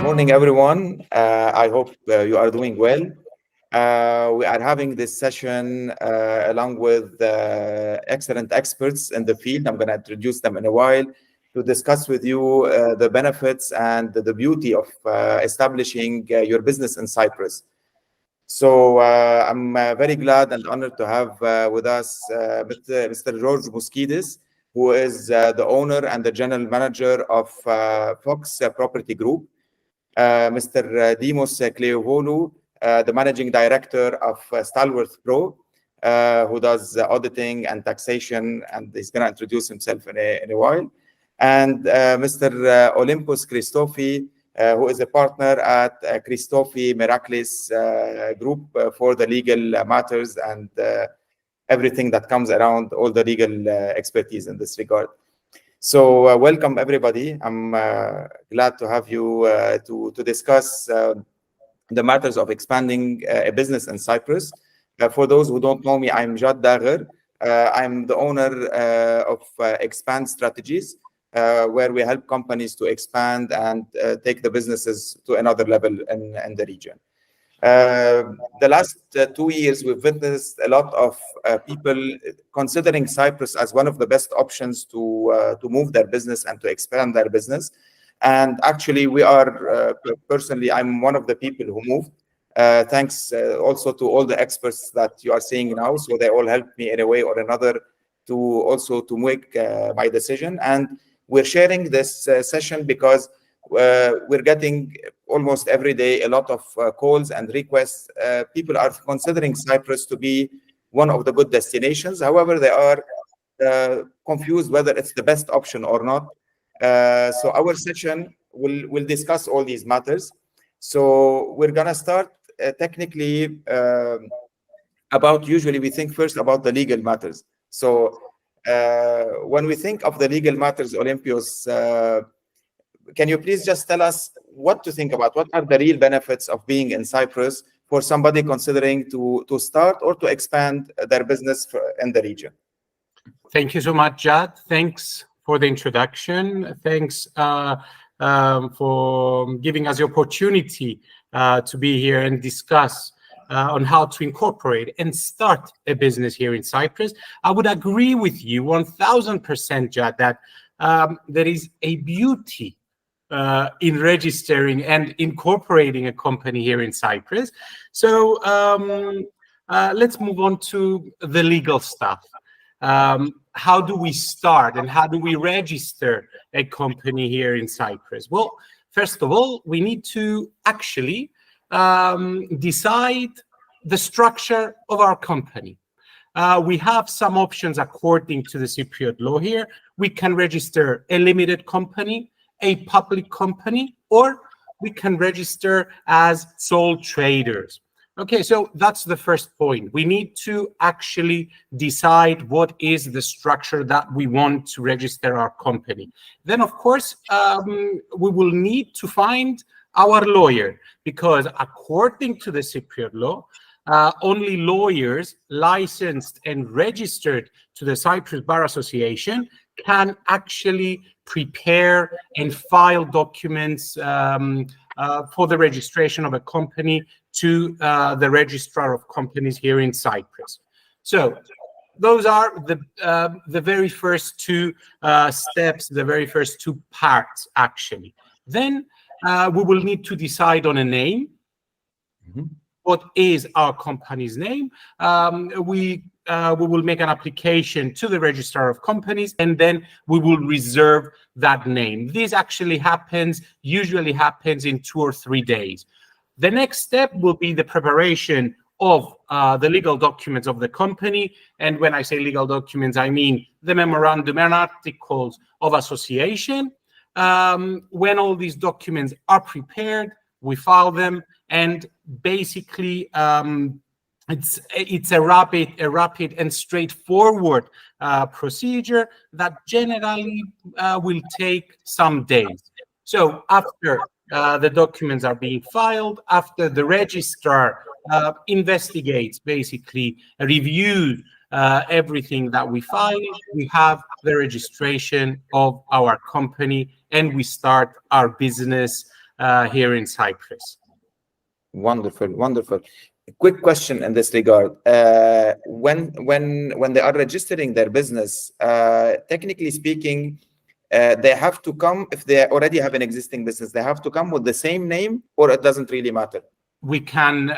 Morning, everyone. I hope you are doing well. We are having this session along with excellent experts in the field. I'm going to introduce them in a while to discuss with you the benefits and the beauty of establishing your business in Cyprus. So I'm very glad and honored to have with us Mr. George Mouskides, who is the owner and the general manager of Fox Property Group. Mr. Dimos Kleovoulou, the managing director of Stalworth Pro, who does auditing and taxation, and he's going to introduce himself in a while. And Mr. Olympios Christofi, who is a partner at Christofi Meraklis group for the legal matters and everything that comes around all the legal expertise in this regard. So welcome, everybody. I'm glad to have you to discuss the matters of expanding a business in Cyprus. For those who don't know me, I'm Jade Dagher. I'm the owner of Expand Strategist, where we help companies to expand and take the businesses to another level in the region. The last 2 years, we've witnessed a lot of people considering Cyprus as one of the best options to move their business and to expand their business. And actually, we are, personally, I'm one of the people who moved, thanks also to all the experts that you are seeing now. So they all helped me in a way or another to make my decision. And we're sharing this session because we're getting almost every day a lot of calls and requests. People are considering Cyprus to be one of the good destinations. However, they are confused whether it's the best option or not. So our session will discuss all these matters. So we're going to start technically usually we think first about the legal matters. So when we think of the legal matters, Olympios, can you please just tell us what to think about? What are the real benefits of being in Cyprus for somebody considering to start or to expand their business in the region? Thank you so much, Jad. Thanks for the introduction. Thanks for giving us the opportunity to be here and discuss on how to incorporate and start a business here in Cyprus. I would agree with you 1000%, Jad, that there is a beauty in registering and incorporating a company here in Cyprus. So let's move on to the legal stuff. How do we start and how do we register a company here in Cyprus? Well, first of all, we need to actually decide the structure of our company. We have some options according to the Cypriot law here. We can register a limited company, a public company, or we can register as sole traders. Okay, so that's the first point. We need to actually decide what is the structure that we want to register our company. Then, of course, we will need to find our lawyer, because according to the Cypriot law, only lawyers licensed and registered to the Cyprus Bar Association can actually prepare and file documents for the registration of a company to the registrar of companies here in Cyprus. So those are the very first two steps, the very first two parts, actually. Then we will need to decide on a name. Mm-hmm. What is our company's name? We will make an application to the registrar of companies, and then we will reserve that name. This actually usually happens in 2 or 3 days. The next step will be the preparation of the legal documents of the company. And when I say legal documents, I mean the memorandum and articles of association. When all these documents are prepared, we file them, and basically it's a rapid and straightforward procedure that generally will take some days. So after the documents are being filed, after the registrar investigates, basically reviews everything that we file, we have the registration of our company, and we start our business here in Cyprus. Wonderful, wonderful. A quick question in this regard. When they are registering their business, technically speaking, they have to come, if they already have an existing business, they have to come with the same name, or it doesn't really matter? We can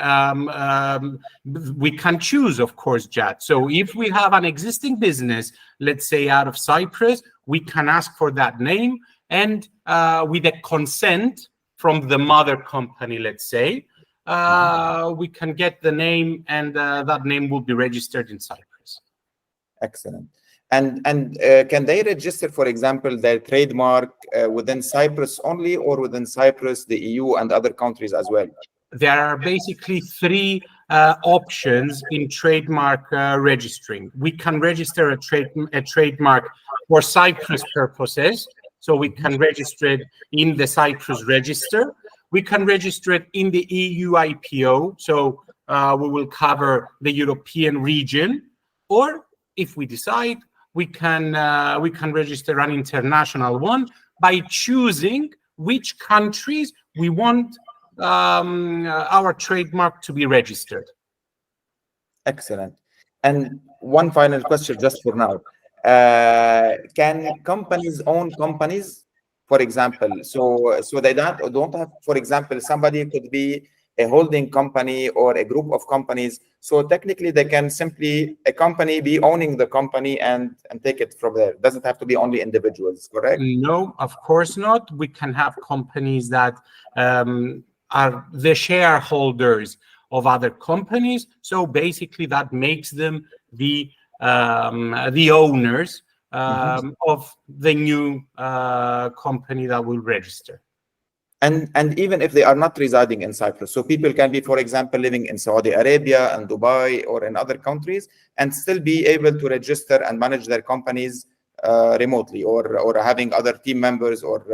choose, of course, Jad. So if we have an existing business, let's say out of Cyprus, we can ask for that name, and with a consent from the mother company, let's say, we can get the name, and that name will be registered in Cyprus. Excellent. And can they register, for example, their trademark within Cyprus only, or within Cyprus, the EU, and other countries as well? There are basically three options in trademark registering. We can register a trademark for Cyprus purposes, so we can register it in the Cyprus register. We can register it in the EU IPO, so we will cover the European region. Or if we decide, we can register an international one by choosing which countries we want our trademark to be registered. Excellent. And one final question just for now. Can companies own companies, for example? So they don't have, for example, somebody could be a holding company or a group of companies. So technically they can simply, a company be owning the company and take it from there. It doesn't have to be only individuals, correct? No, of course not. We can have companies that are the shareholders of other companies. So basically that makes them the owners of the new company that will register. And even if they are not residing in Cyprus, so people can be, for example, living in Saudi Arabia and Dubai or in other countries and still be able to register and manage their companies remotely, or having other team members or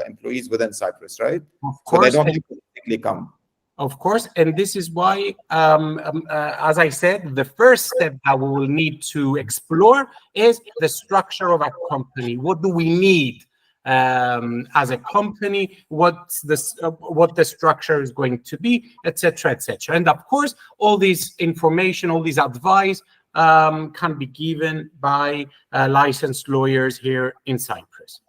employees within Cyprus, right? Of course. So they don't have to physically come. Of course, and this is why, as I said, the first step that we will need to explore is the structure of our company. What do we need as a company? What the structure is going to be, etc., etc. And of course, all this information, all this advice can be given by licensed lawyers here in Cyprus.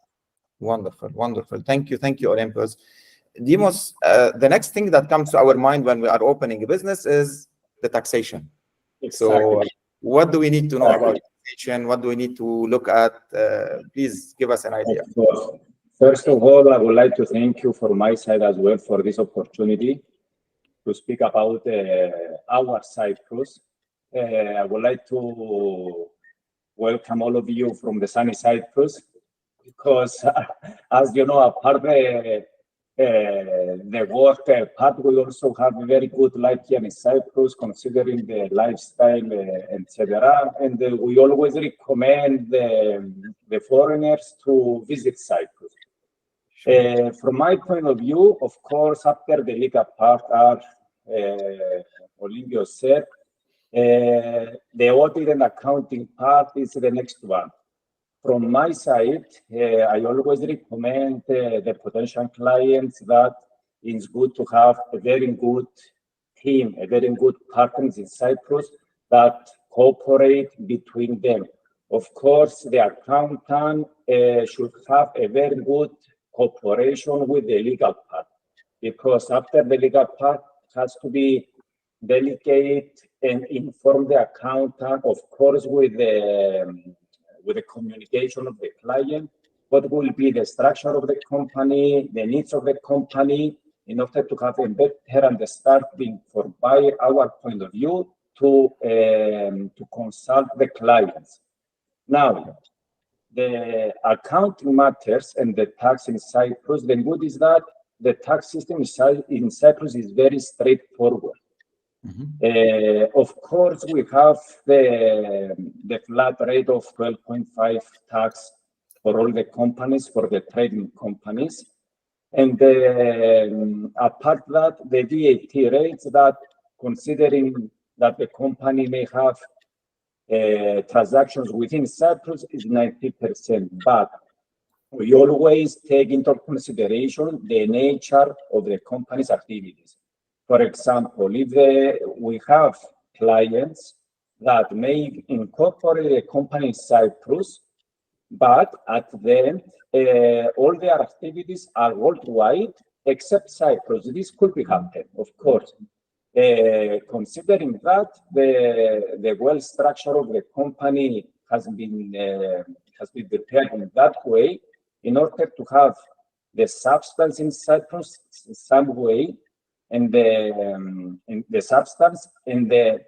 Wonderful, wonderful. Thank you, Olympios. Dimos, the next thing that comes to our mind when we are opening a business is the taxation. Exactly. So what do we need to know about taxation? What do we need to look at? Please give us an idea. Of course. First of all, I would like to thank you from my side as well for this opportunity to speak about our Cyprus. I would like to welcome all of you from the sunny Cyprus, because as you know, apart the work part, we also have a very good life here in Cyprus, considering the lifestyle, etc. And we always recommend the foreigners to visit Cyprus. Sure. From my point of view, of course, after the legal part, Olympios said, the audit and accounting part is the next one. From my side, I always recommend the potential clients that it's good to have a very good team, a very good partners in Cyprus that cooperate between them. Of course, the accountant should have a very good cooperation with the legal part, because after the legal part has to be delegate and inform the accountant, of course, with the communication of the client, what will be the structure of the company, the needs of the company, in order to have a better understanding by our point of view to consult the clients. Now, the accounting matters and the tax in Cyprus, the good is that the tax system in Cyprus is very straightforward. Of course, we have the flat rate of 12.5 tax for all the companies, for the trading companies. And apart that, the VAT rates that, considering that the company may have transactions within Cyprus, is 90%. But we always take into consideration the nature of the company's activities. For example, if we have clients that may incorporate a company in Cyprus, but at the end, all their activities are worldwide except Cyprus. This could be happen, of course. Considering that the well structure of the company has been prepared in that way, in order to have the substance in Cyprus in some way, and the substance and the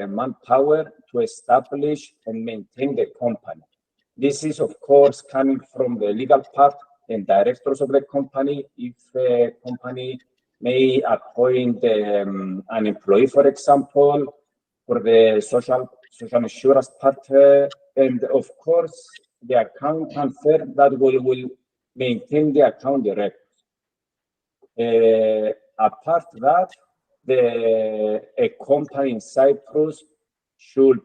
manpower to establish and maintain the company. This is, of course, coming from the legal part and directors of the company. If a company may appoint an employee, for example, for the social insurance part, and of course, the accountant firm that will maintain the account records. Apart that, a company in Cyprus should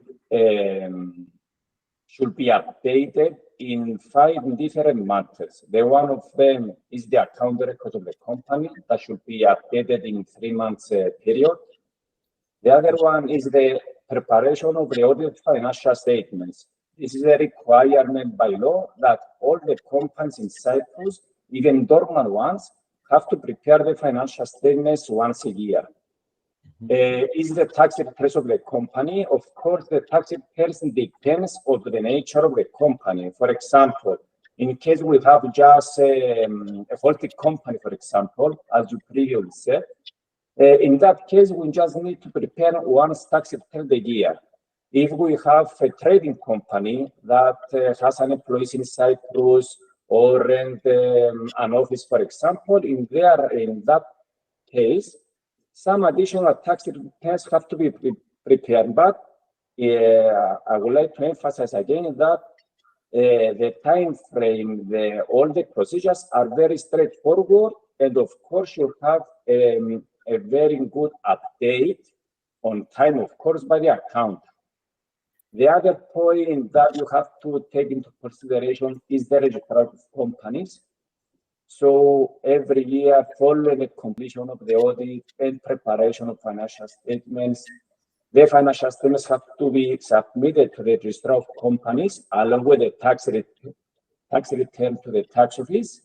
be updated in 5 different matters. The one of them is the account record of the company that should be updated in 3 months period. The other one is the preparation of the audit financial statements. This is a requirement by law that all the companies in Cyprus, even dormant ones, have to prepare the financial statements once a year. Is the tax returns of the company? Of course, the tax returns depends on the nature of the company. For example, in case we have just a faulty company, for example, as you previously said, in that case, we just need to prepare one tax return a year. If we have a trading company that has an employee in Cyprus or rent an office, for example, in that case, some additional tax returns have to be prepared. But I would like to emphasize again that the time frame, all the procedures are very straightforward, and of course you have a very good update on time, of course, by the accountant. The other point that you have to take into consideration is the registrar of companies. So every year, following the completion of the audit and preparation of financial statements, the financial statements have to be submitted to the registrar of companies along with the tax return to the tax office.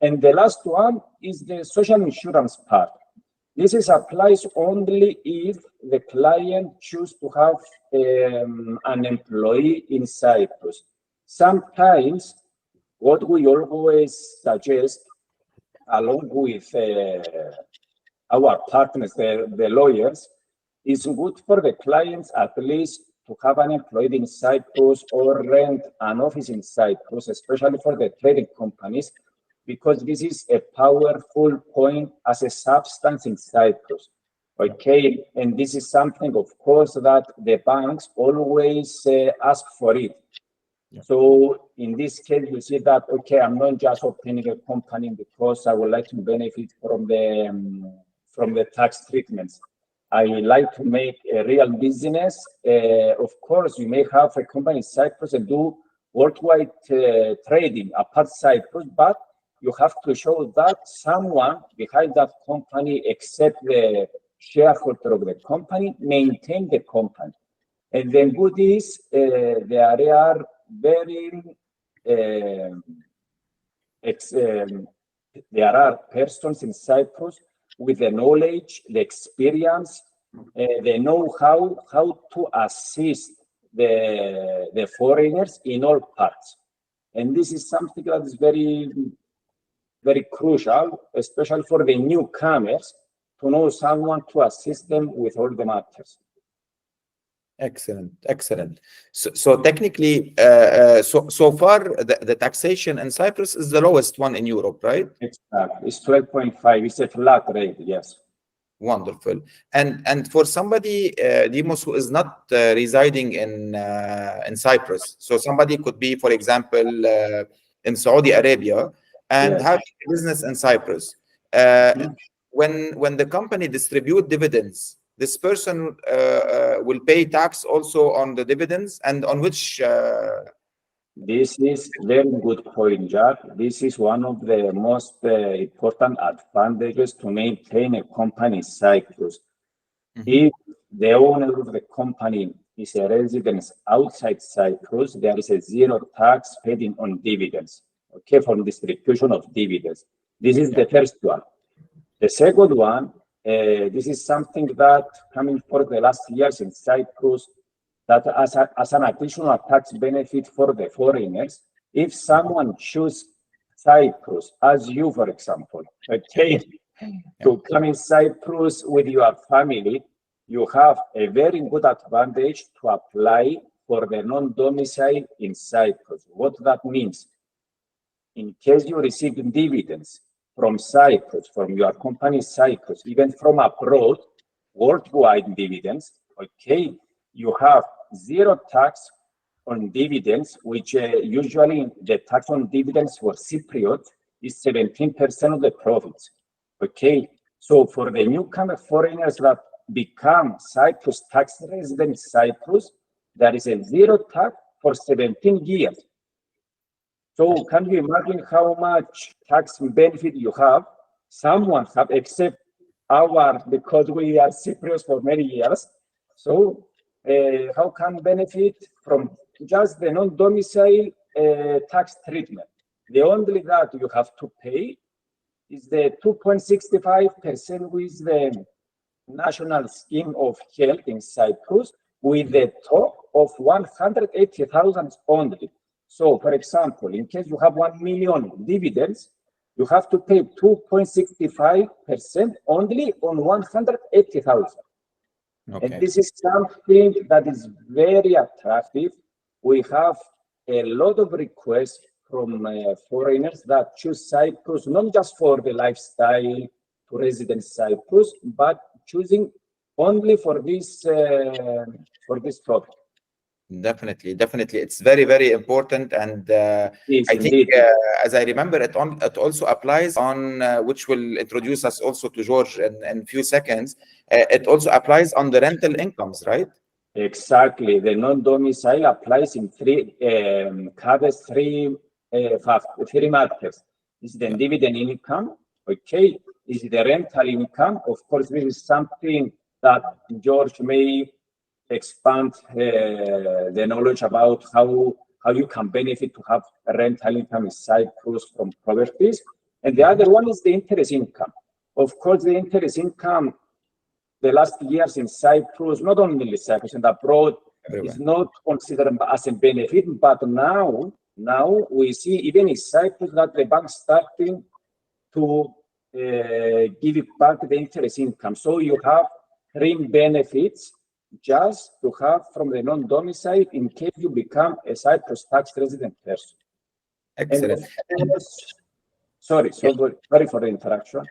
And the last one is the social insurance part. This applies only if the client chooses to have an employee in Cyprus. Sometimes, what we always suggest, along with our partners, the lawyers, is good for the clients at least to have an employee in Cyprus or rent an office in Cyprus, especially for the trading companies, because this is a powerful point as a substance in Cyprus. Okay, and this is something, of course, that the banks always ask for it. Yeah. So in this case, you see that, okay, I'm not just opening a company because I would like to benefit from the tax treatments. I like to make a real business. Of course, you may have a company in Cyprus and do worldwide trading apart Cyprus, but you have to show that someone behind that company, except the shareholder of the company, maintain the company. And the good is there are very there are persons in Cyprus with the knowledge, the experience, the know-how, how to assist the foreigners in all parts. And this is something that is very, very crucial, especially for the newcomers, to know someone to assist them with all the matters. Excellent, excellent. So technically, so far, the taxation in Cyprus is the lowest one in Europe, right? Exactly. It's 12.5. It's a flat rate, yes. Wonderful. And for somebody, Demos, who is not residing in Cyprus, so somebody could be, for example, in Saudi Arabia and have a business in Cyprus. When the company distribute dividends, this person will pay tax also on the dividends, and on which This is very good point, Jack. This is one of the most important advantages to maintain a company in Cyprus. If the owner of the company is a resident outside Cyprus, there is a zero tax paid on dividends, okay, from distribution of dividends. This is the first one. The second one, this is something that coming for the last years in Cyprus, that as an additional tax benefit for the foreigners, if someone chooses Cyprus, as you, for example, okay, to come in Cyprus with your family, you have a very good advantage to apply for the non-domicile in Cyprus. What that means, in case you receive dividends from Cyprus, from your company Cyprus, even from abroad, worldwide dividends, okay, you have zero tax on dividends, which usually the tax on dividends for Cypriot is 17% of the profits. Okay, so for the newcomer foreigners that become Cyprus tax resident Cyprus, there is a zero tax for 17 years. So can you imagine how much tax benefit you have? Someone have, except because we are Cypriots for many years. So how can benefit from just the non-domicile tax treatment? The only that you have to pay is the 2.65% with the national scheme of health in Cyprus, with the top of 180,000 only. So, for example, in case you have 1 million dividends, you have to pay 2.65% only on 180,000. Okay. And this is something that is very attractive. We have a lot of requests from foreigners that choose Cyprus, not just for the lifestyle to resident Cyprus, but choosing only for this topic. Definitely. It's very, very important, and yes, I think, as I remember, it also applies on which will introduce us also to George in a few seconds. It also applies on the rental incomes, right? Exactly. The non-domicile applies in three matters. Is the dividend income, okay? Is the rental income? Of course, this is something that George may expand the knowledge about how you can benefit to have a rental income in Cyprus from properties. And the other one is the interest income. Of course, the interest income, the last years in Cyprus, not only in Cyprus and abroad, is not considered as a benefit, but now we see even in Cyprus that the banks starting to give it back the interest income. So you have three benefits just to have from the non-domicile in case you become a Cyprus tax resident person. Excellent. Sorry for the interruption.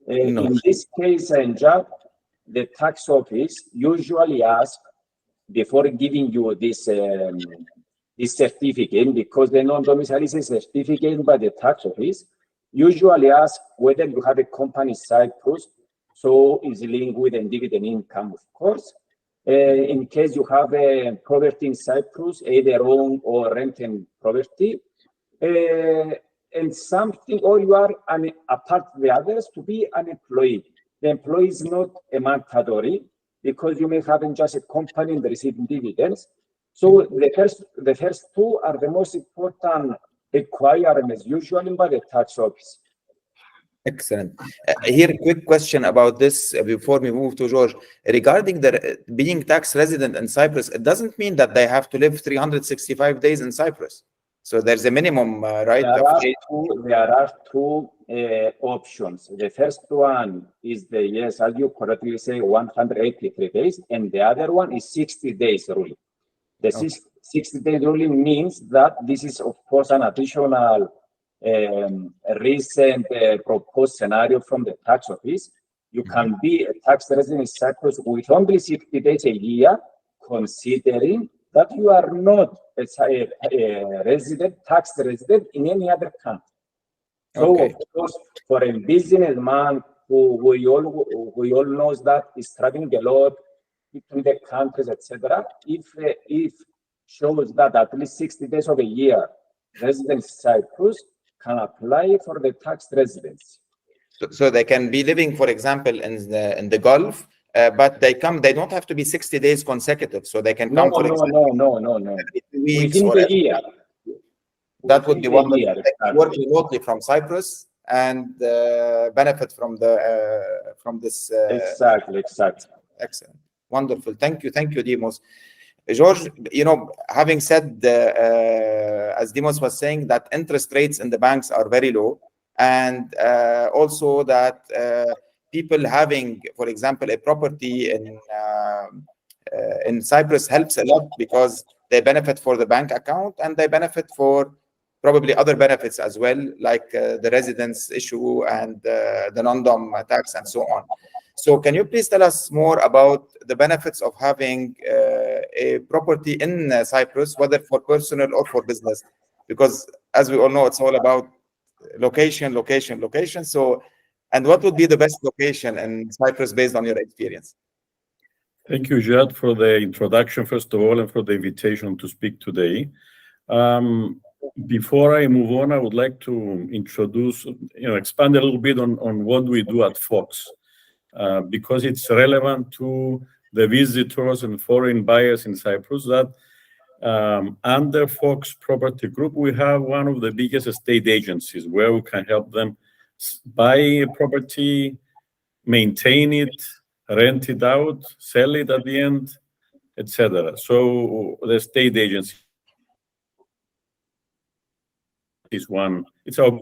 No. In this case, the tax office usually asks, before giving you this certificate, because the non-domicile is a certificate by the tax office, usually ask whether you have a company in Cyprus, so is linked with a dividend income, of course. In case you have a property in Cyprus, either own or renting property, and something, or you are apart from the others to be an employee. The employee is not a mandatory because you may have just a company and receiving dividends. So the first two are the most important requirements usually by the tax office. Excellent. Here, a quick question about this before we move to George. Regarding the being tax resident in Cyprus, it doesn't mean that they have to live 365 days in Cyprus. So there's a minimum, right? There are two options. The first one is as you correctly say, 183 days, and the other one is 60 days ruling. The 60-day ruling means that this is, of course, an additional recent proposed scenario from the tax office. You can be a tax resident in Cyprus with only 60 days a year, considering that you are not a tax resident in any other country. So, of course, for a businessman who we all knows that is traveling a lot between the countries, etc., if shows that at least 60 days of a year, residents in Cyprus can apply for the tax residency. So they can be living, for example, in the Gulf, but they don't have to be 60 days consecutive. So they can come, for example, no. every 2 weeks Within or the every year. That would be Within the wonderful. year, They can exactly. work remotely from Cyprus and benefit from this. Exactly. Excellent, wonderful. Thank you, Dimos. George, having said, as Dimos was saying, that interest rates in the banks are very low, and also that people having, for example, a property in Cyprus helps a lot, because they benefit for the bank account and they benefit for probably other benefits as well, like the residence issue and the non-dom tax and so on. So can you please tell us more about the benefits of having a property in Cyprus, whether for personal or for business? Because as we all know, it's all about location. So, and what would be the best location in Cyprus based on your experience? Thank you, Jade, for the introduction, first of all, and for the invitation to speak today. Before I move on, I would like to introduce, expand a little bit on what we do at Fox, because it's relevant to the visitors and foreign buyers in Cyprus that under Fox Property Group, we have one of the biggest estate agencies where we can help them buy a property, maintain it, rent it out, sell it at the end, etc. So the estate agency is one. It's our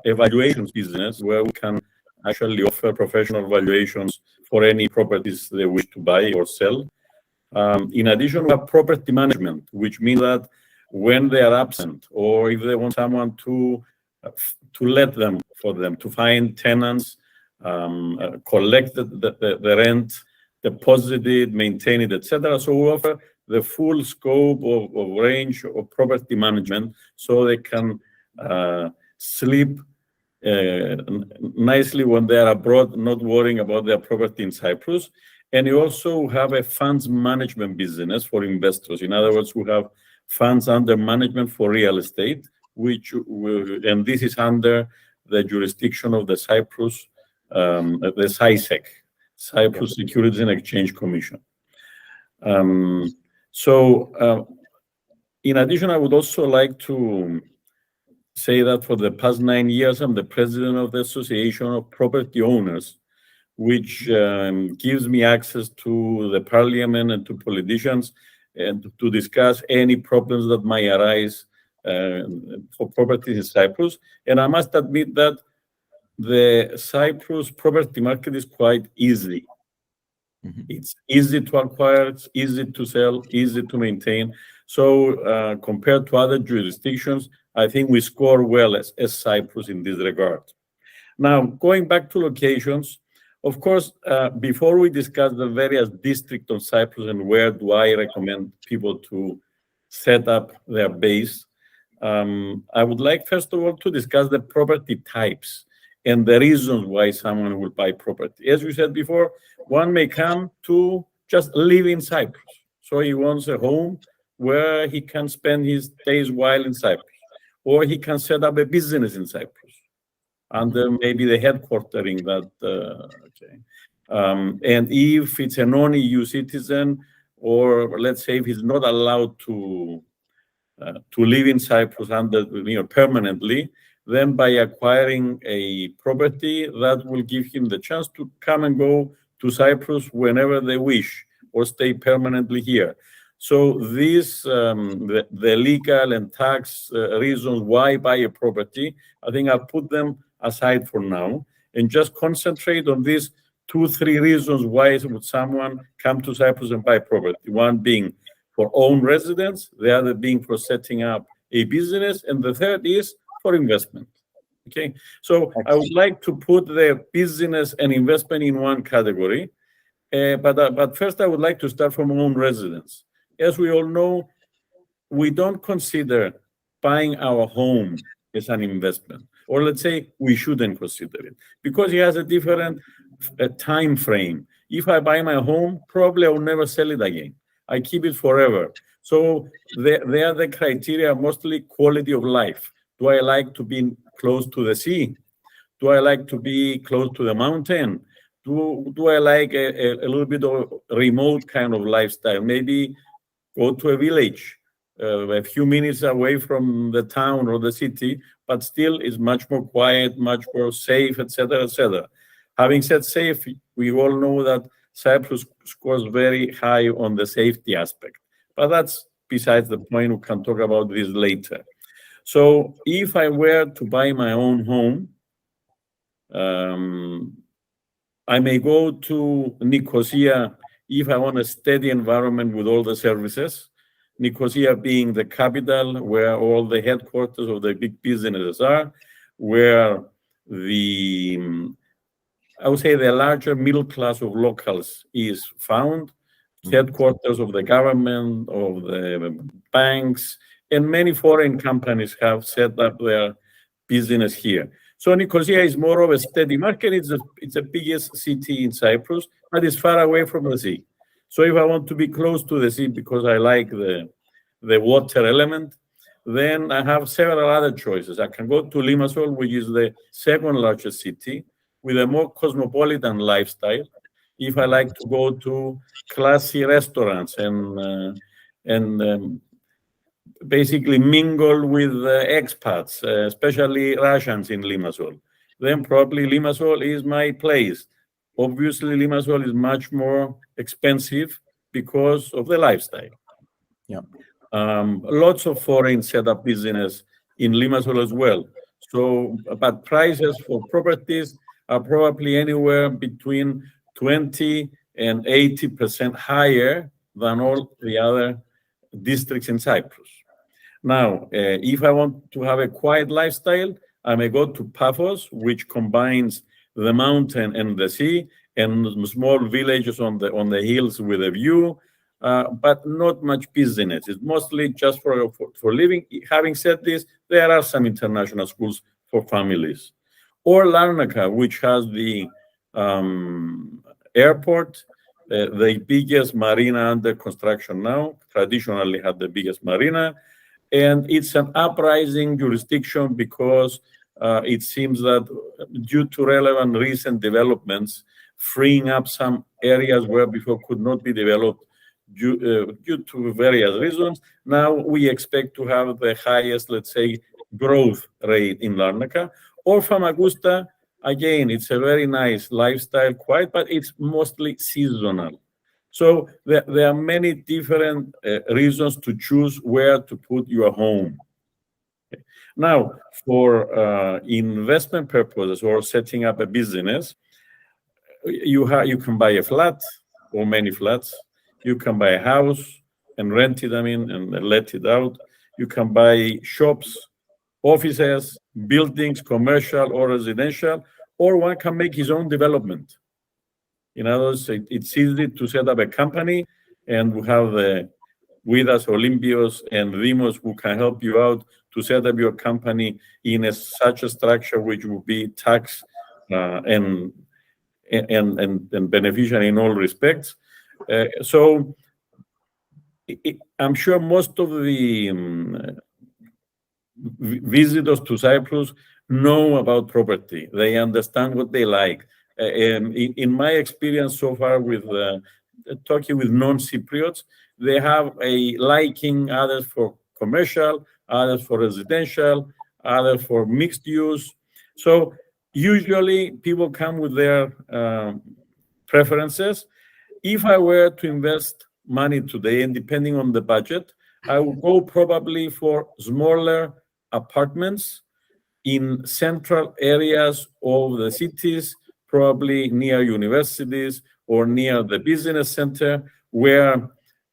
evaluations business where we can actually offer professional valuations for any properties they wish to buy or sell. In addition, we have property management, which means that when they are absent, or if they want someone to let them, for them to find tenants, collect the rent, deposit it, maintain it, etc. So we offer the full scope of range of property management, so they can sleep nicely when they are abroad, not worrying about their property in Cyprus. And you also have a funds management business for investors. In other words, we have funds under management for real estate, and this is under the jurisdiction of the Cyprus, the CISEC, Cyprus Securities and Exchange Commission. So, in addition, I would also like to say that for the past 9 years, I'm the president of the Association of Property Owners, which gives me access to the parliament and to politicians and to discuss any problems that might arise for properties in Cyprus. And I must admit that the Cyprus property market is quite easy. Mm-hmm. It's easy to acquire, it's easy to sell, easy to maintain. So compared to other jurisdictions, I think we score well as Cyprus in this regard. Now, going back to locations, of course, before we discuss the various districts of Cyprus and where do I recommend people to set up their base, I would like, first of all, to discuss the property types and the reasons why someone will buy property. As we said before, one may come to just live in Cyprus. So he wants a home where he can spend his days while in Cyprus. Or he can set up a business in Cyprus under maybe the headquartering that, and if it's a non-EU citizen, or let's say if he's not allowed to live in Cyprus permanently, then by acquiring a property that will give him the chance to come and go to Cyprus whenever they wish, or stay permanently here. So these, the legal and tax reasons why buy a property, I think I'll put them aside for now and just concentrate on these 2-3 reasons why would someone come to Cyprus and buy property. One being for own residence, the other being for setting up a business, and the third is for investment. Okay, so I would like to put the business and investment in one category, but first I would like to start from own residence. As we all know, we don't consider buying our home as an investment, or let's say we shouldn't consider it, because it has a different time frame. If I buy my home, probably I will never sell it again. I keep it forever. So they are the criteria, mostly quality of life. Do I like to be close to the sea? Do I like to be close to the mountain? Do I like a little bit of remote kind of lifestyle? Maybe go to a village, a few minutes away from the town or the city, but still is much more quiet, much more safe, etc., etc. Having said safe, we all know that Cyprus scores very high on the safety aspect, but that's besides the point. We can talk about this later. So if I were to buy my own home, I may go to Nicosia if I want a steady environment with all the services. Nicosia being the capital where all the headquarters of the big businesses are, where I would say the larger middle class of locals is found, headquarters of the government, of the banks, and many foreign companies have set up their business here. So Nicosia is more of a steady market. It's the biggest city in Cyprus, but it's far away from the sea. So if I want to be close to the sea because I like the water element, then I have several other choices. I can go to Limassol, which is the second largest city, with a more cosmopolitan lifestyle. If I like to go to classy restaurants and basically mingle with expats, especially Russians in Limassol, then probably Limassol is my place. Obviously, Limassol is much more expensive because of the lifestyle. Yeah. Lots of foreign set up business in Limassol as well. So, but prices for properties are probably anywhere between 20 and 80% higher than all the other districts in Cyprus. Now, if I want to have a quiet lifestyle, I may go to Paphos, which combines the mountain and the sea, and small villages on the hills with a view, but not much business. It's mostly just for living. Having said this, there are some international schools for families. Or Larnaca, which has the airport, the biggest marina under construction now, traditionally had the biggest marina. And it's an uprising jurisdiction because it seems that due to relevant recent developments, freeing up some areas where before could not be developed due to various reasons, now we expect to have the highest, let's say, growth rate in Larnaca. Or Famagusta, again, it's a very nice lifestyle, quiet, but it's mostly seasonal. So there are many different reasons to choose where to put your home. Okay. Now, for investment purposes or setting up a business, you can buy a flat or many flats. You can buy a house and rent it, and let it out. You can buy shops, offices, buildings, commercial or residential, or one can make his own development. In other words, it's easy to set up a company, and we have with us Olympios and Dimos who can help you out to set up your company in such a structure which will be tax and beneficial in all respects. So I'm sure most of the visitors to Cyprus know about property. They understand what they like. In my experience so far with talking with non-Cypriots, they have a liking, others for commercial, others for residential, others for mixed use. So usually people come with their preferences. If I were to invest money today, and depending on the budget, I would go probably for smaller apartments in central areas of the cities, probably near universities or near the business center, where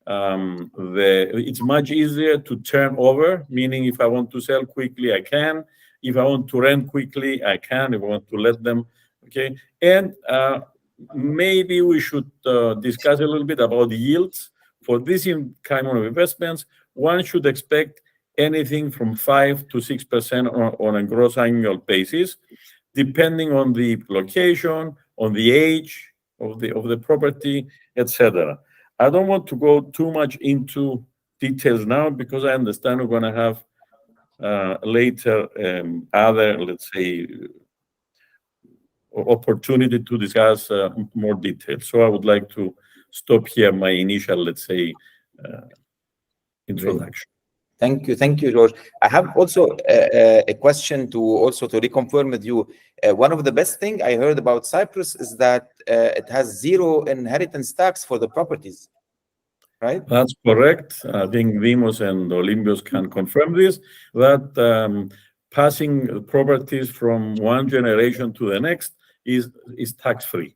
it's much easier to turn over, meaning if I want to sell quickly, I can. If I want to rent quickly, I can. If I want to let them, okay. And maybe we should discuss a little bit about the yields. For this kind of investments, one should expect anything from 5 to 6% on a gross annual basis, depending on the location, on the age of the property, etc. I don't want to go too much into details now because I understand we're going to have later other, let's say, opportunity to discuss more details. So I would like to stop here my initial, let's say, introduction. Thank you, George. I have also a question to reconfirm with you. One of the best thing I heard about Cyprus is that it has zero inheritance tax for the properties, right? That's correct. I think Dimos and Olympios can confirm this, that passing properties from one generation to the next is tax-free.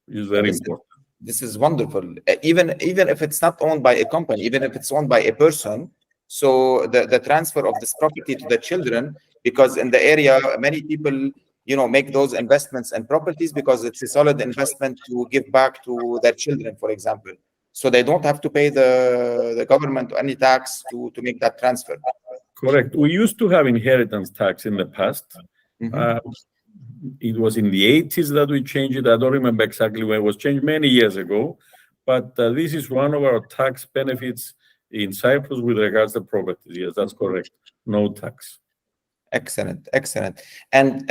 Is very important. This is wonderful. Even if it's not owned by a company, even if it's owned by a person, so the transfer of this property to the children, because in the area many people make those investments in properties because it's a solid investment to give back to their children, for example. So they don't have to pay the government any tax to make that transfer. Correct. We used to have inheritance tax in the past. It was in the 80s that we changed it. I don't remember exactly when it was changed, many years ago. But this is one of our tax benefits in Cyprus with regards to properties. Yes, that's correct. No tax. Excellent. And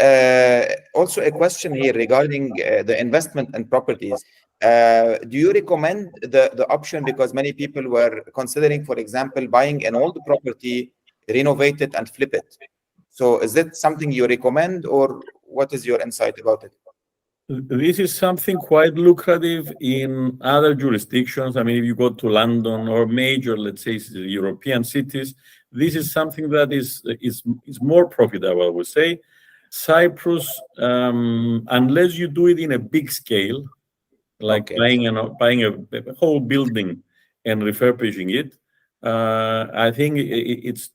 also a question here regarding the investment in properties. Do you recommend the option, because many people were considering, for example, buying an old property, renovate it and flip it? So is it something you recommend, or what is your insight about it? This is something quite lucrative in other jurisdictions. I mean, if you go to London or major, let's say, European cities, this is something that is more profitable, I would say. Cyprus, unless you do it in a big scale, like buying a whole building and refurbishing it, I think it's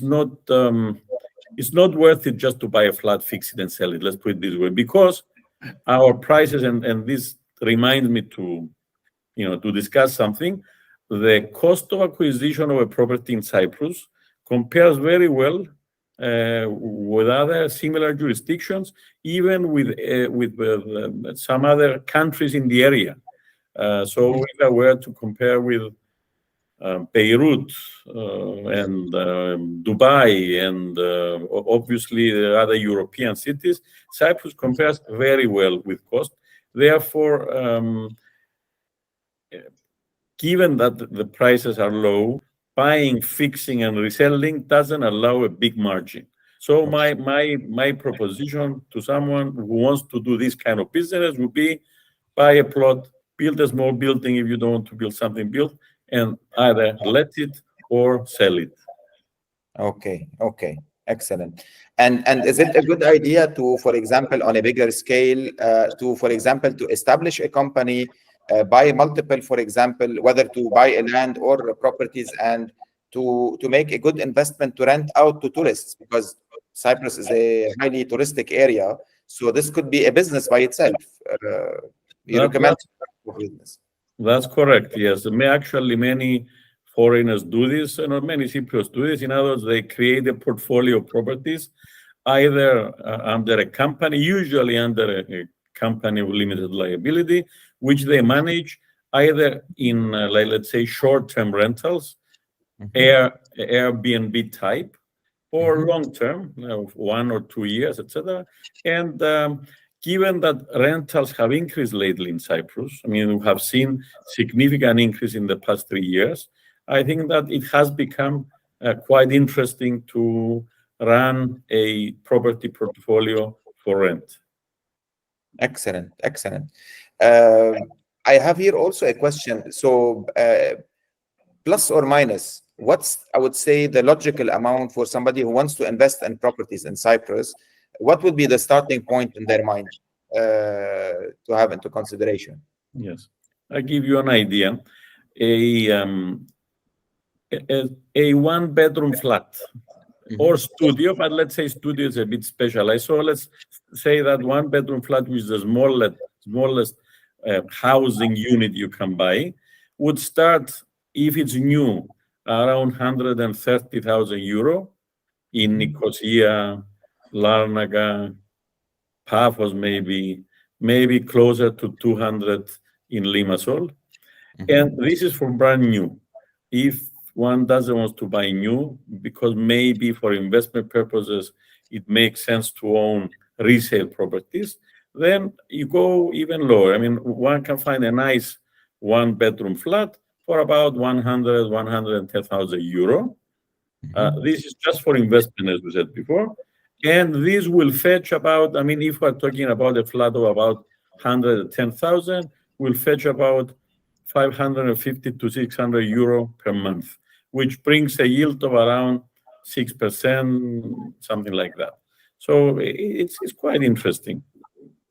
not worth it just to buy a flat, fix it, and sell it. Let's put it this way, because our prices, and this reminds me to discuss something. The cost of acquisition of a property in Cyprus compares very well with other similar jurisdictions, even with some other countries in the area. So if I were to compare with Beirut and Dubai and obviously the other European cities, Cyprus compares very well with cost. Therefore, given that the prices are low, buying, fixing, and reselling doesn't allow a big margin. So my proposition to someone who wants to do this kind of business would be buy a plot, build a small building if you don't want to build something built, and either let it or sell it. Okay, excellent. And is it a good idea to, for example, on a bigger scale, to establish a company, buy multiple, for example, whether to buy a land or properties, and to make a good investment to rent out to tourists, because Cyprus is a highly touristic area, so this could be a business by itself. You recommend business? That's correct. Yes, many foreigners do this, and many Cypriots do this. In other words, they create a portfolio of properties, either under a company, usually under a company with limited liability, which they manage either in, let's say, short-term rentals, Airbnb type, or long-term, 1 or 2 years, etc. And given that rentals have increased lately in Cyprus, I mean, we have seen significant increase in the past 3 years, I think that it has become quite interesting to run a property portfolio for rent. Excellent. I have here also a question. So plus or minus, what's, I would say, the logical amount for somebody who wants to invest in properties in Cyprus? What would be the starting point in their mind to have into consideration? Yes, I'll give you an idea. A one-bedroom flat or studio, but let's say studio is a bit specialized. So let's say that one-bedroom flat, which is the smallest housing unit you can buy, would start, if it's new, around 130,000 euro in Nicosia, Larnaca, Paphos, maybe closer to 200 in Limassol. And this is for brand new. If one doesn't want to buy new, because maybe for investment purposes, it makes sense to own resale properties, then you go even lower. I mean, one can find a nice one-bedroom flat for about 110,000 euro. This is just for investment, as we said before. And this will fetch about, I mean, if we're talking about a flat of about 110,000, will fetch about 550 to 600 euro per month, which brings a yield of around 6%, something like that. So it's quite interesting.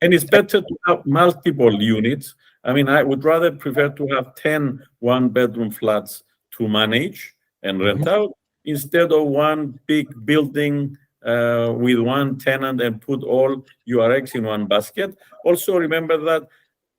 And it's better to have multiple units. I mean, I would rather prefer to have 10 one-bedroom flats to manage and rent out instead of one big building with one tenant and put all your eggs in one basket. Also, remember that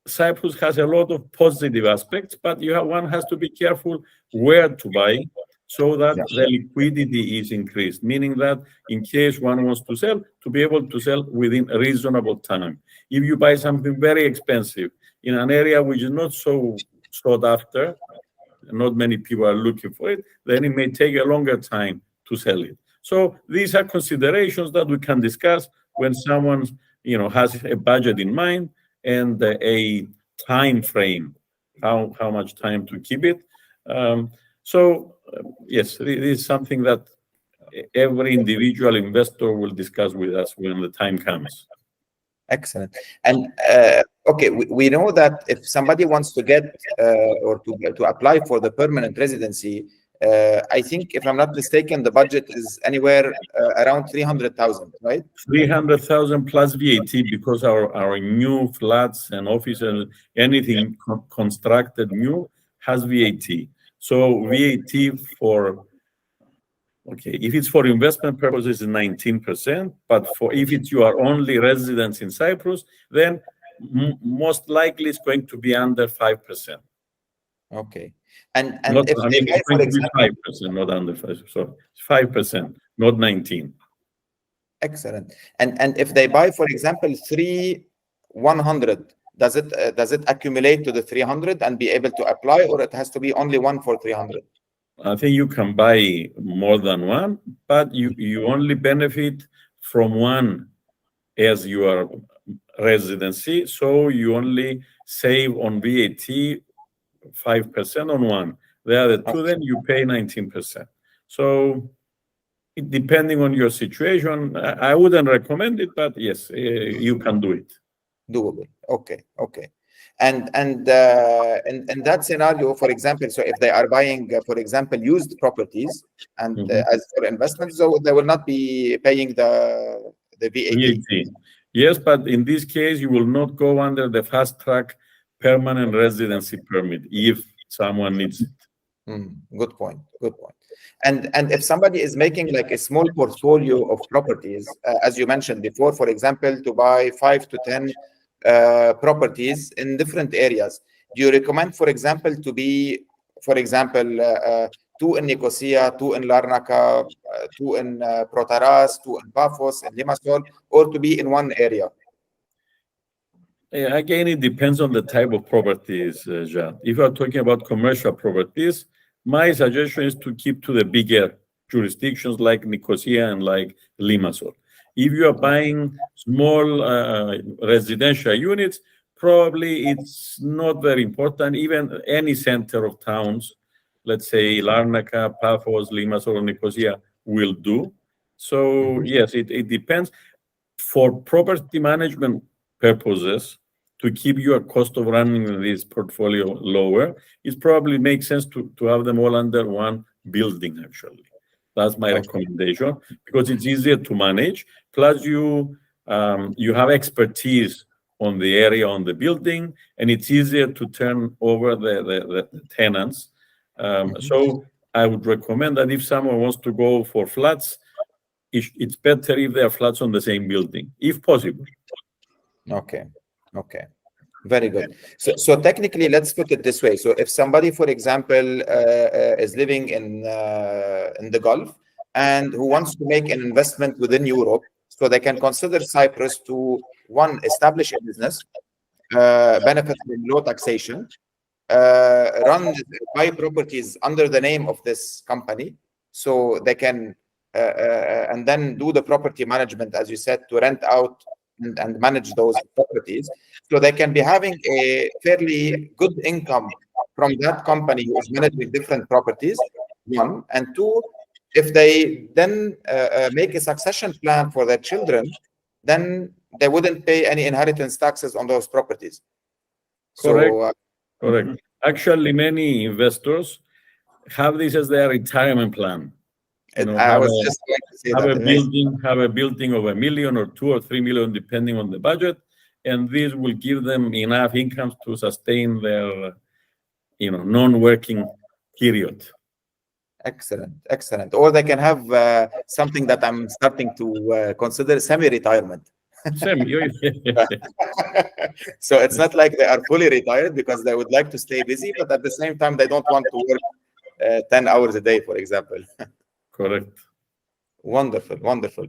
Cyprus has a lot of positive aspects, but one has to be careful where to buy so that the liquidity is increased, meaning that in case one wants to sell, to be able to sell within a reasonable time. If you buy something very expensive in an area which is not so sought after, not many people are looking for it, then it may take a longer time to sell it. So these are considerations that we can discuss when someone has a budget in mind and a time frame, how much time to keep it. Yes, it is something that every individual investor will discuss with us when the time comes. Excellent. And okay, we know that if somebody wants to get or to apply for the permanent residency, I think, if I'm not mistaken, the budget is anywhere around 300,000, right? 300,000 plus VAT, because our new flats and offices, anything constructed new has VAT. So VAT if it's for investment purposes, it's 19%. But if it's your only residence in Cyprus, then most likely it's going to be under 5%. Okay. And not, if they buy, for example, 5%, not under 5%. Sorry, 5%, not 19. Excellent. And if they buy, for example, 100, does it accumulate to the 300 and be able to apply, or it has to be only one for 300? I think you can buy more than one, but you only benefit from one as your residency. So you only save on VAT 5% on one. The other two, then you pay 19%. So depending on your situation, I wouldn't recommend it, but yes, you can do it. Doable. Okay. And in that scenario, for example, so if they are buying, for example, used properties and as for investments, so they will not be paying the VAT. Yes, but in this case, you will not go under the fast track permanent residency permit if someone needs it. Good point. And if somebody is making like a small portfolio of properties, as you mentioned before, for example, to buy 5 to 10 properties in different areas, do you recommend, for example, to be, for example, 2 in Nicosia, 2 in Larnaca, 2 in Protaras, 2 in Paphos, and Limassol, or to be in one area? Again, it depends on the type of properties, Jade. If you're talking about commercial properties, my suggestion is to keep to the bigger jurisdictions like Nicosia and like Limassol. If you are buying small residential units, probably it's not very important. Even any center of towns, let's say Larnaca, Paphos, Limassol, or Nicosia will do. So yes, it depends. For property management purposes, to keep your cost of running this portfolio lower, it probably makes sense to have them all under one building, actually. That's my recommendation, because it's easier to manage. Plus, you have expertise on the area, on the building, and it's easier to turn over the tenants. So I would recommend that if someone wants to go for flats, it's better if they are flats on the same building, if possible. Okay. Very good. So technically, let's put it this way. So if somebody, for example, is living in the Gulf and who wants to make an investment within Europe, so they can consider Cyprus to, one, establish a business, benefit from low taxation, buy properties under the name of this company, so they can and then do the property management, as you said, to rent out and manage those properties, so they can be having a fairly good income from that company who is managing different properties, one. And two, if they then make a succession plan for their children, then they wouldn't pay any inheritance taxes on those properties. Correct. So, Correct. Actually, many investors have this as their retirement plan. I was just going to say that. Have a building of $1 million or $2 or $3 million, depending on the budget, and this will give them enough income to sustain their, non-working period. Excellent. Or they can have something that I'm starting to consider semi-retirement. So it's not like they are fully retired because they would like to stay busy, but at the same time they don't want to work 10 hours a day, for example. Correct. Wonderful.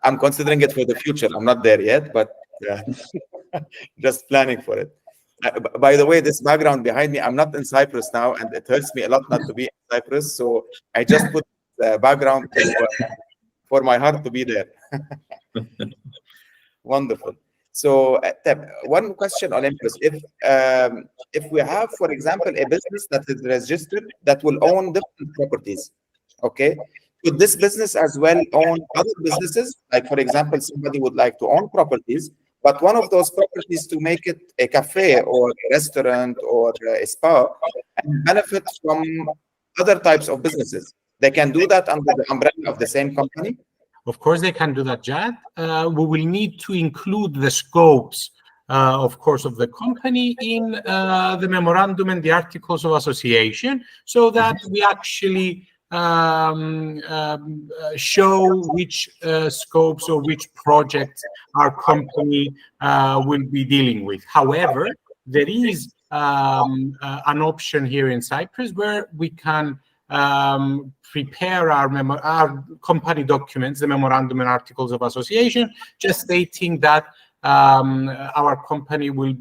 I'm considering it for the future. I'm not there yet, but just planning for it. By the way, this background behind me, I'm not in Cyprus now, and it hurts me a lot not to be in Cyprus. So I just put the background for my heart to be there. Wonderful. So, one question, Olympios. If we have, for example, a business that is registered that will own different properties, okay, could this business as well own other businesses? Like, for example, somebody would like to own properties, but one of those properties to make it a cafe or a restaurant or a spa and benefit from other types of businesses. They can do that under the umbrella of the same company? Of course, they can do that, Jad. We will need to include the scopes, of course, of the company in the memorandum and the articles of association, so that we actually show which scopes or which projects our company will be dealing with. However, there is an option here in Cyprus where we can prepare our company documents, the memorandum and articles of association, just stating that our company will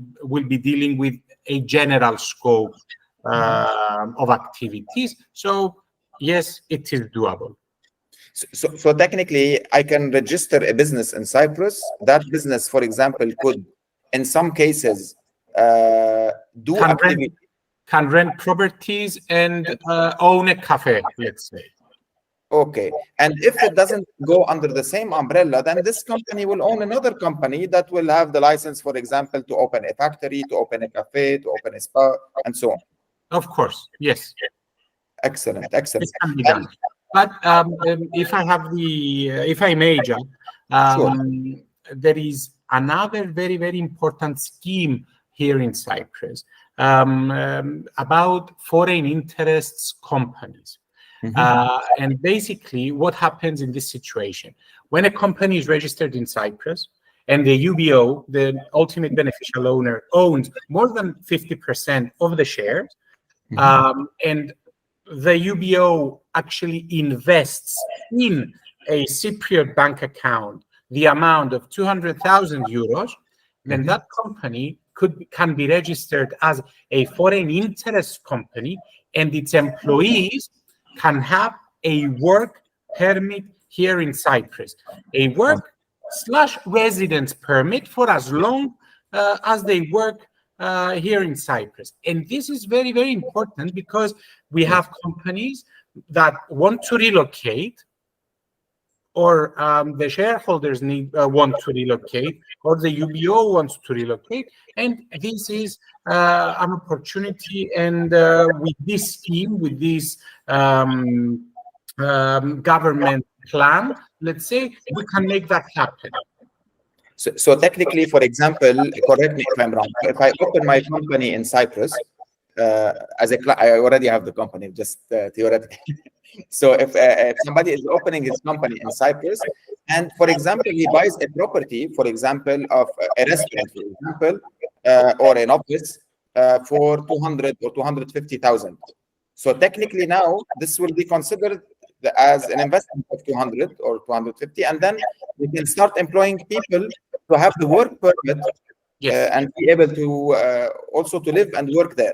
be dealing with a general scope of activities. So yes, it is doable. So technically, I can register a business in Cyprus. That business, for example, could, in some cases, do activity. Can rent properties and own a cafe, let's say. Okay. And if it doesn't go under the same umbrella, then this company will own another company that will have the license, for example, to open a factory, to open a cafe, to open a spa, and so on. Of course, yes. Excellent. This can be done. But if I may, John, sure. There is another very, very important scheme here in Cyprus about foreign interests companies. And basically, what happens in this situation? When a company is registered in Cyprus and the UBO, the ultimate beneficial owner, owns more than 50% of the shares, and the UBO actually invests in a Cypriot bank account the amount of 200,000 euros, then that company can be registered as a foreign interest company, and its employees can have a work permit here in Cyprus, a work/residence permit for as long as they work here in Cyprus. And this is very, very important because we have companies that want to relocate, or the shareholders want to relocate, or the UBO wants to relocate, and this is an opportunity. And with this scheme, with this government plan, let's say, we can make that happen. So technically, for example, correct me if I'm wrong, if I open my company in Cyprus, I already have the company, just theoretically. So if somebody is opening his company in Cyprus, and for example, he buys a property, for example, of a restaurant, for example, or an office for 200 or 250,000. So technically now, this will be considered as an investment of 200 or 250, and then we can start employing people to have the work permit and be able to also to live and work there.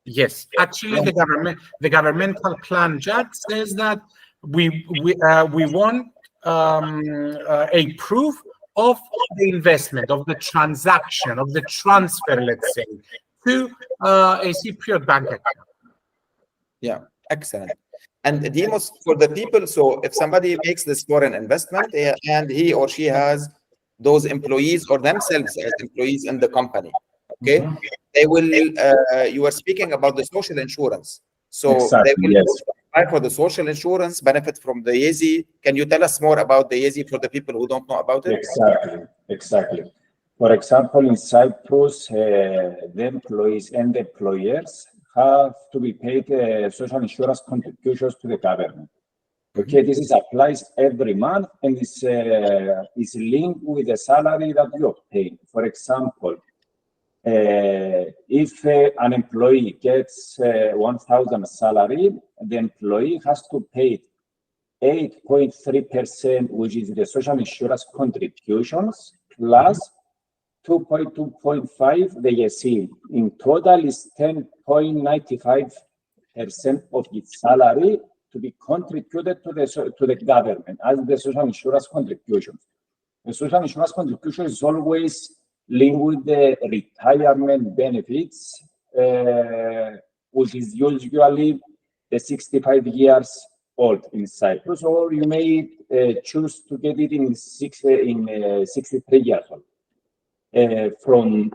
Yes, actually, the governmental plan, Jad, says that we want a proof of the investment, of the transaction, of the transfer, let's say, to a Cypriot bank account. Yeah, excellent. And Demos, for the people, so if somebody makes this foreign investment and he or she has those employees or themselves as employees in the company, okay, they will, you were speaking about the social insurance. So Exactly, they will yes. apply for the social insurance, benefit from the YEZI. Can you tell us more about the YEZI for the people who don't know about it? Exactly. For example, in Cyprus, the employees and the employers have to be paid social insurance contributions to the government. Okay, this is applies every month and is linked with the salary that you obtain. For example, if an employee gets 1,000 salary, the employee has to pay 8.3%, which is the social insurance contributions, plus 2.5 the YEZI. In total is 10.95% of its salary to be contributed to the government as the social insurance contributions. The social insurance contribution is always linked with the retirement benefits, which is usually the 65 years old in Cyprus, or you may choose to get it in 63 years old. From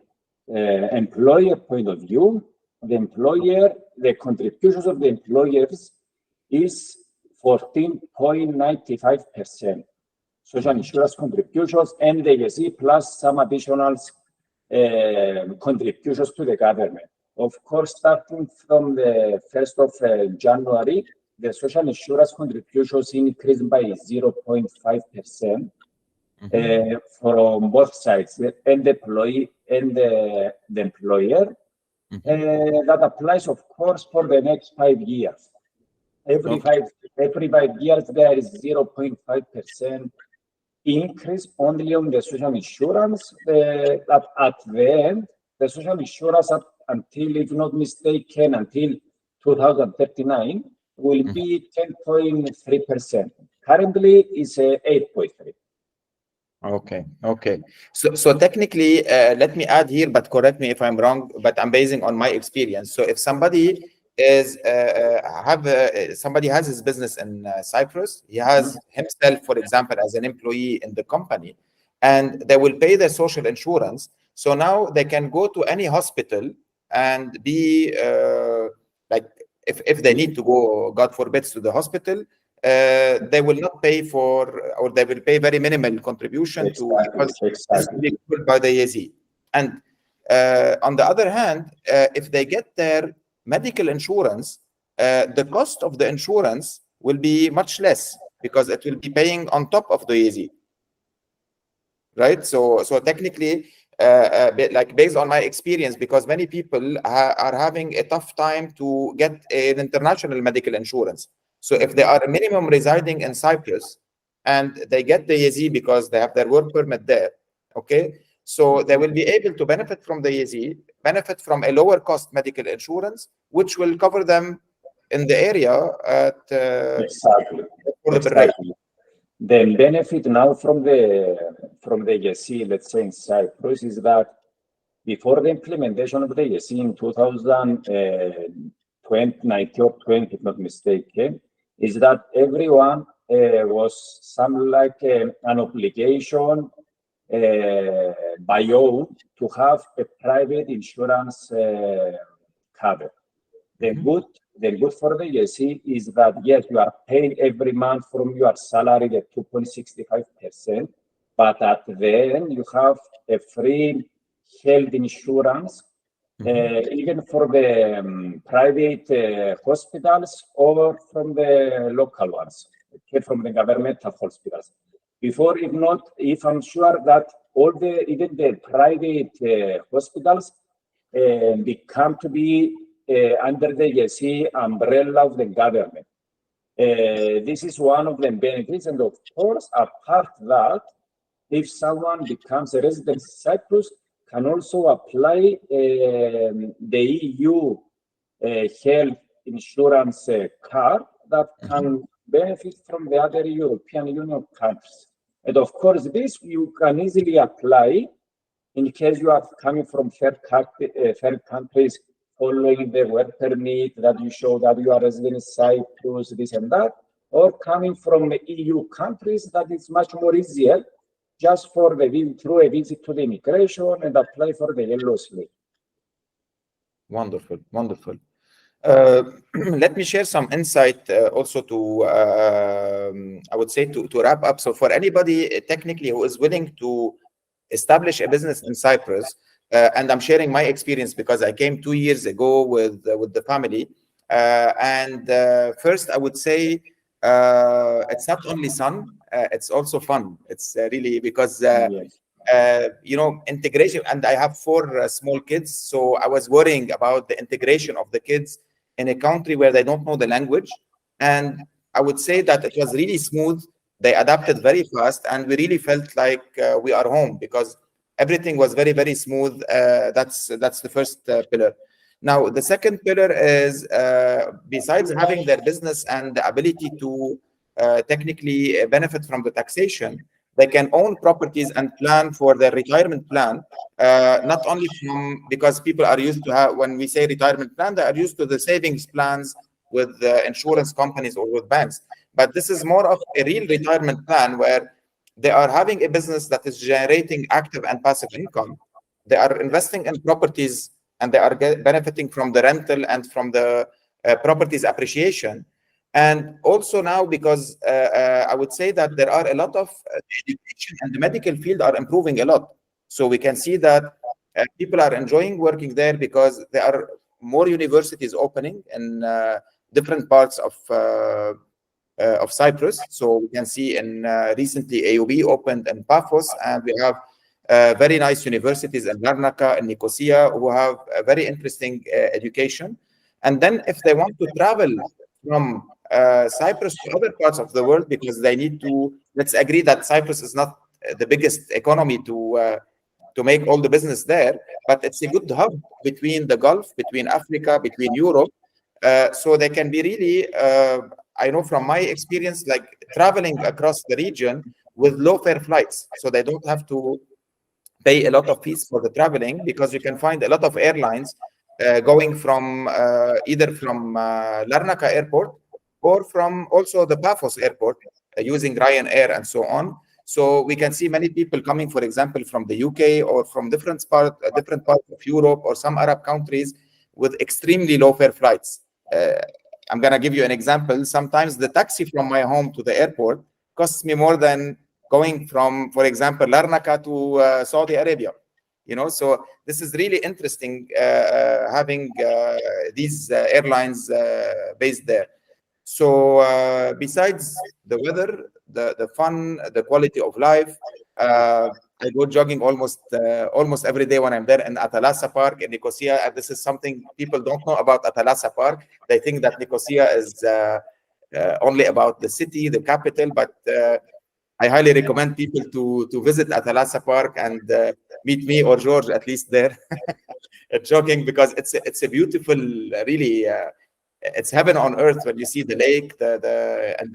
employer point of view, the contributions of the employers is 14.95%. Social insurance contributions and the YEZI plus some additional contributions to the government. Of course, starting from the 1st of January, the social insurance contributions increased by 0.5%. From both sides, and the employee and the employer. That applies, of course, for the next 5 years. Every 5 years, there is 0.5% increase only on the social insurance. At the end, the social insurance until, if not mistaken, until 2039 will be 10.3%. Currently, it's 8.3%. Okay. So technically, let me add here, but correct me if I'm wrong, but I'm basing on my experience. So if somebody is somebody has his business in Cyprus, he has himself, for example, as an employee in the company, and they will pay their social insurance. So now they can go to any hospital and be like, if they need to go, God forbid, to the hospital, they will not pay for, or they will pay very minimal contribution because it's covered by the YEZI. And on the other hand, if they get their medical insurance, the cost of the insurance will be much less because it will be paying on top of the YEZI, right? So technically, like based on my experience, because many people are having a tough time to get an international medical insurance. So if they are a minimum residing in Cyprus and they get the YEZI because they have their work permit there, okay, so they will be able to benefit from the YEZI, benefit from a lower cost medical insurance, which will cover them in the area at Exactly. The benefit now from the YEZI, let's say in Cyprus, is that before the implementation of the YEZI in 2019 or 20, if not mistaken, is that everyone was some like an obligation by own to have a private insurance cover. The good for the YEZI is that, yes, you are paying every month from your salary the 2.65%, but at the end you have a free health insurance, even for the private hospitals or from the local ones, okay, from the governmental hospitals. Before, if I'm sure that even the private hospitals become to be under the YEZI umbrella of the government. This is one of the benefits, and of course, apart that, if someone becomes a resident in Cyprus, can also apply the EU health insurance card that can benefit from the other European Union countries. And of course, this you can easily apply in case you are coming from third countries, following the work permit that you show that you are resident in Cyprus, this and that, or coming from EU countries, that is much more easier just for through a visit to the immigration and apply for the yellow slip. Wonderful, wonderful. Let me share some insight also to, I would say, to wrap up. So for anybody technically who is willing to establish a business in Cyprus, and I'm sharing my experience because I came 2 years ago with the family. First, I would say it's not only sun, it's also fun. It's really because you know, integration. And I have 4 small kids, so I was worrying about the integration of the kids in a country where they don't know the language. And I would say that it was really smooth. They adapted very fast, and we really felt like we are home because everything was very, very smooth. That's the first pillar. Now, the second pillar is besides having their business and the ability to technically benefit from the taxation, they can own properties and plan for their retirement plan. Not only because people are used to have, when we say retirement plan, they are used to the savings plans with insurance companies or with banks. But this is more of a real retirement plan where they are having a business that is generating active and passive income. They are investing in properties and they are benefiting from the rental and from the properties appreciation. And also now, because I would say that there are a lot of education and the medical field are improving a lot. So we can see that people are enjoying working there because there are more universities opening in different parts of Cyprus. So we can see in recently AUB opened in Paphos, and we have very nice universities in Larnaca and Nicosia who have a very interesting education. And then if they want to travel from Cyprus to other parts of the world, because they need to, let's agree that Cyprus is not the biggest economy to make all the business there, but it's a good hub between the Gulf, between Africa, between Europe. So they can be really, I know from my experience, like traveling across the region with low fare flights. So they don't have to pay a lot of fees for the traveling, because you can find a lot of airlines going from either from Larnaca airport or from also the Paphos airport using Ryanair and so on. So we can see many people coming, for example, from the UK or from different parts of Europe or some Arab countries with extremely low fare flights. I'm going to give you an example. Sometimes the taxi from my home to the airport costs me more than going from, for example, Larnaca to Saudi Arabia. You know, so this is really interesting having these airlines based there. So besides the weather, the fun, the quality of life, I go jogging almost every day when I'm there in Atalasa Park in Nicosia. And this is something people don't know about Atalasa Park. They think that Nicosia is only about the city, the capital, but I highly recommend people to visit Atalasa Park and meet me or George at least there jogging, because it's a beautiful, really, it's heaven on earth when you see the lake,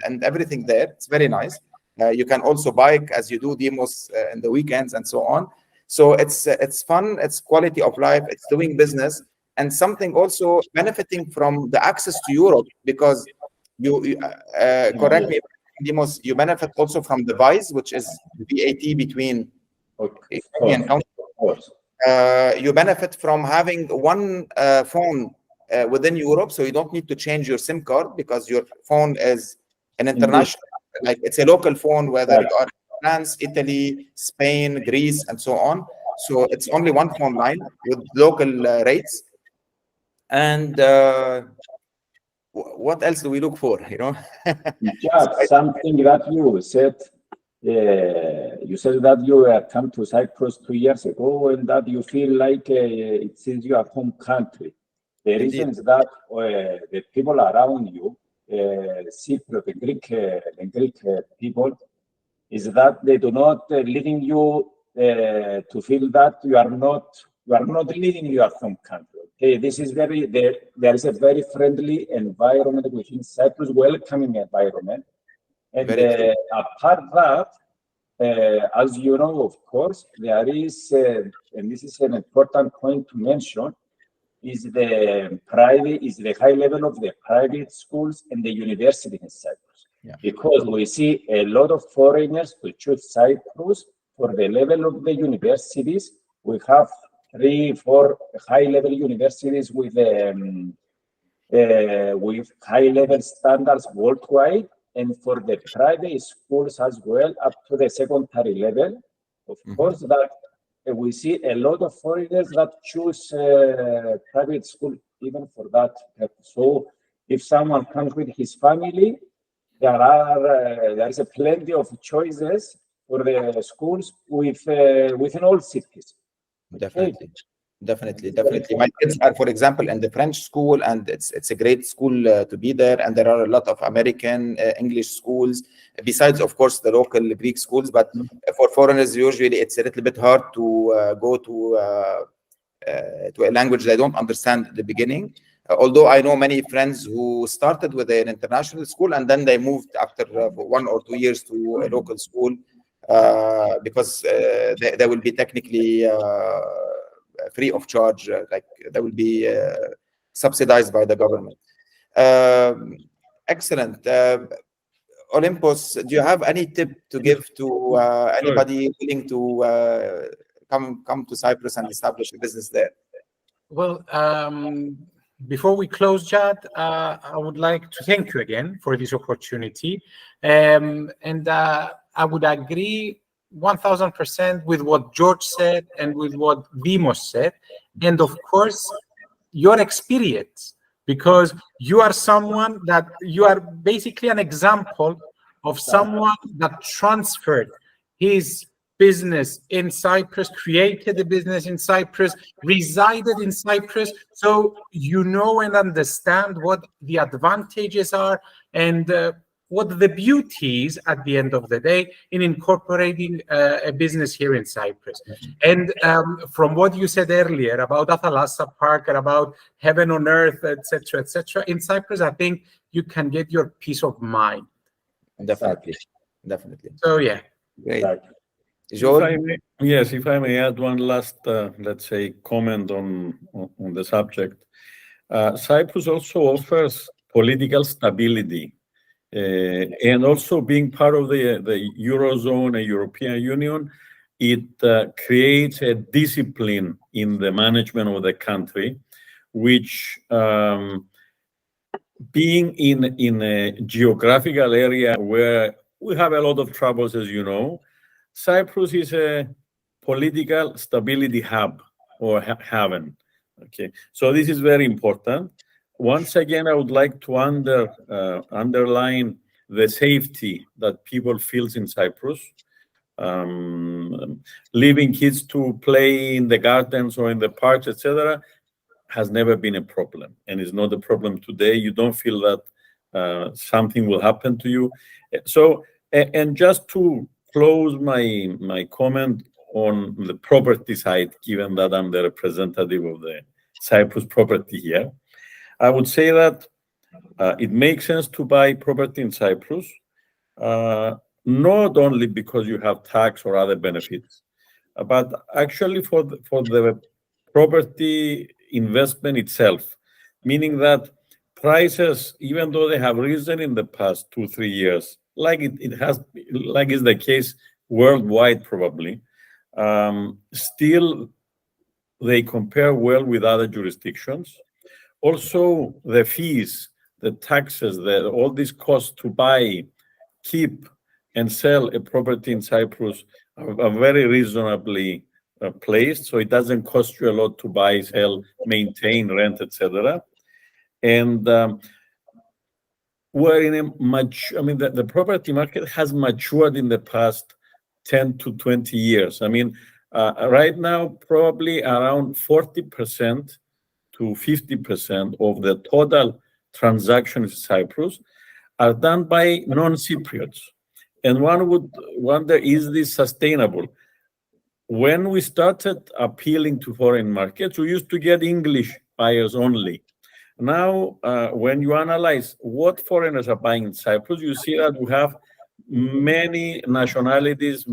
and everything there. It's very nice. You can also bike as you do demos in the weekends and so on. So it's fun, it's quality of life, it's doing business, and something also benefiting from the access to Europe, because you correct me, Demos, you benefit also from the VISE, which is VAT between European countries. You benefit from having one phone within Europe, so you don't need to change your SIM card, because your phone is an international, like it's a local phone, whether you are in France, Italy, Spain, Greece, and so on. So it's only one phone line with local rates. And what else do we look for, you know? Just something that you said. You said that you come to Cyprus 2 years ago, and that you feel like it is your home country. The reason is that the people around you, Cyprus, the Greek people, is that they do not leading you to feel that you are not leading your home country. this is there is a very friendly environment within Cyprus, welcoming environment. And apart that, as you know, of course, there is, and this is an important point to mention, is the high level of the private schools and the university in Cyprus. Yeah. Because we see a lot of foreigners who choose Cyprus for the level of the universities. We have 3-4 high-level universities with high-level standards worldwide, and for the private schools as well, up to the secondary level. Of course, that we see a lot of foreigners that choose private school even for that purpose. So if someone comes with his family, there is a plenty of choices for the schools within all cities. Definitely. My kids are, for example, in the French school, and it's a great school to be there. And there are a lot of American English schools, besides, of course, the local Greek schools. But for foreigners, usually it's a little bit hard to go to a language they don't understand at the beginning. Although I know many friends who started with an international school and then they moved after 1 or 2 years to a local school because they will be technically free of charge, like they will be subsidized by the government. Excellent. Olympios, do you have any tip to give to anybody willing to come to Cyprus and establish a business there? Well, before we close, Jad, I would like to thank you again for this opportunity. And I would agree 1000% with what George said and with what Dimos said. And of course, your experience, because you are someone that you are basically an example of someone that transferred his business in Cyprus, created a business in Cyprus, resided in Cyprus. So you know and understand what the advantages are and what the beauty is at the end of the day in incorporating a business here in Cyprus. And from what you said earlier about Athalassa Park and about heaven on earth, etc., in Cyprus, I think you can get your peace of mind. Definitely. So yeah. Great. If I may add one last, let's say, comment on the subject. Cyprus also offers political stability. And also being part of the Eurozone and European Union, it creates a discipline in the management of the country, which being in a geographical area where we have a lot of troubles, as you know, Cyprus is a political stability hub or haven. Okay, so this is very important. Once again, I would like to underline the safety that people feel in Cyprus. Leaving kids to play in the gardens or in the parks, etc., has never been a problem, and is not a problem today. You don't feel that something will happen to you. So, and just to close my comment on the property side, given that I'm the representative of the Cyprus property here, I would say that it makes sense to buy property in Cyprus, not only because you have tax or other benefits, but actually for the property investment itself, meaning that prices, even though they have risen in the past 2-3 years, like is the case worldwide probably, still they compare well with other jurisdictions. Also, the fees, the taxes, all these costs to buy, keep, and sell a property in Cyprus are very reasonably placed. So it doesn't cost you a lot to buy, sell, maintain, rent, etc. And we're in a the property market has matured in the past 10 to 20 years. Right now, probably around 40% to 50% of the total transactions in Cyprus are done by non-Cypriots. And one would wonder, is this sustainable? When we started appealing to foreign markets, we used to get English buyers only. Now, when you analyze what foreigners are buying in Cyprus, you see that we have many nationalities,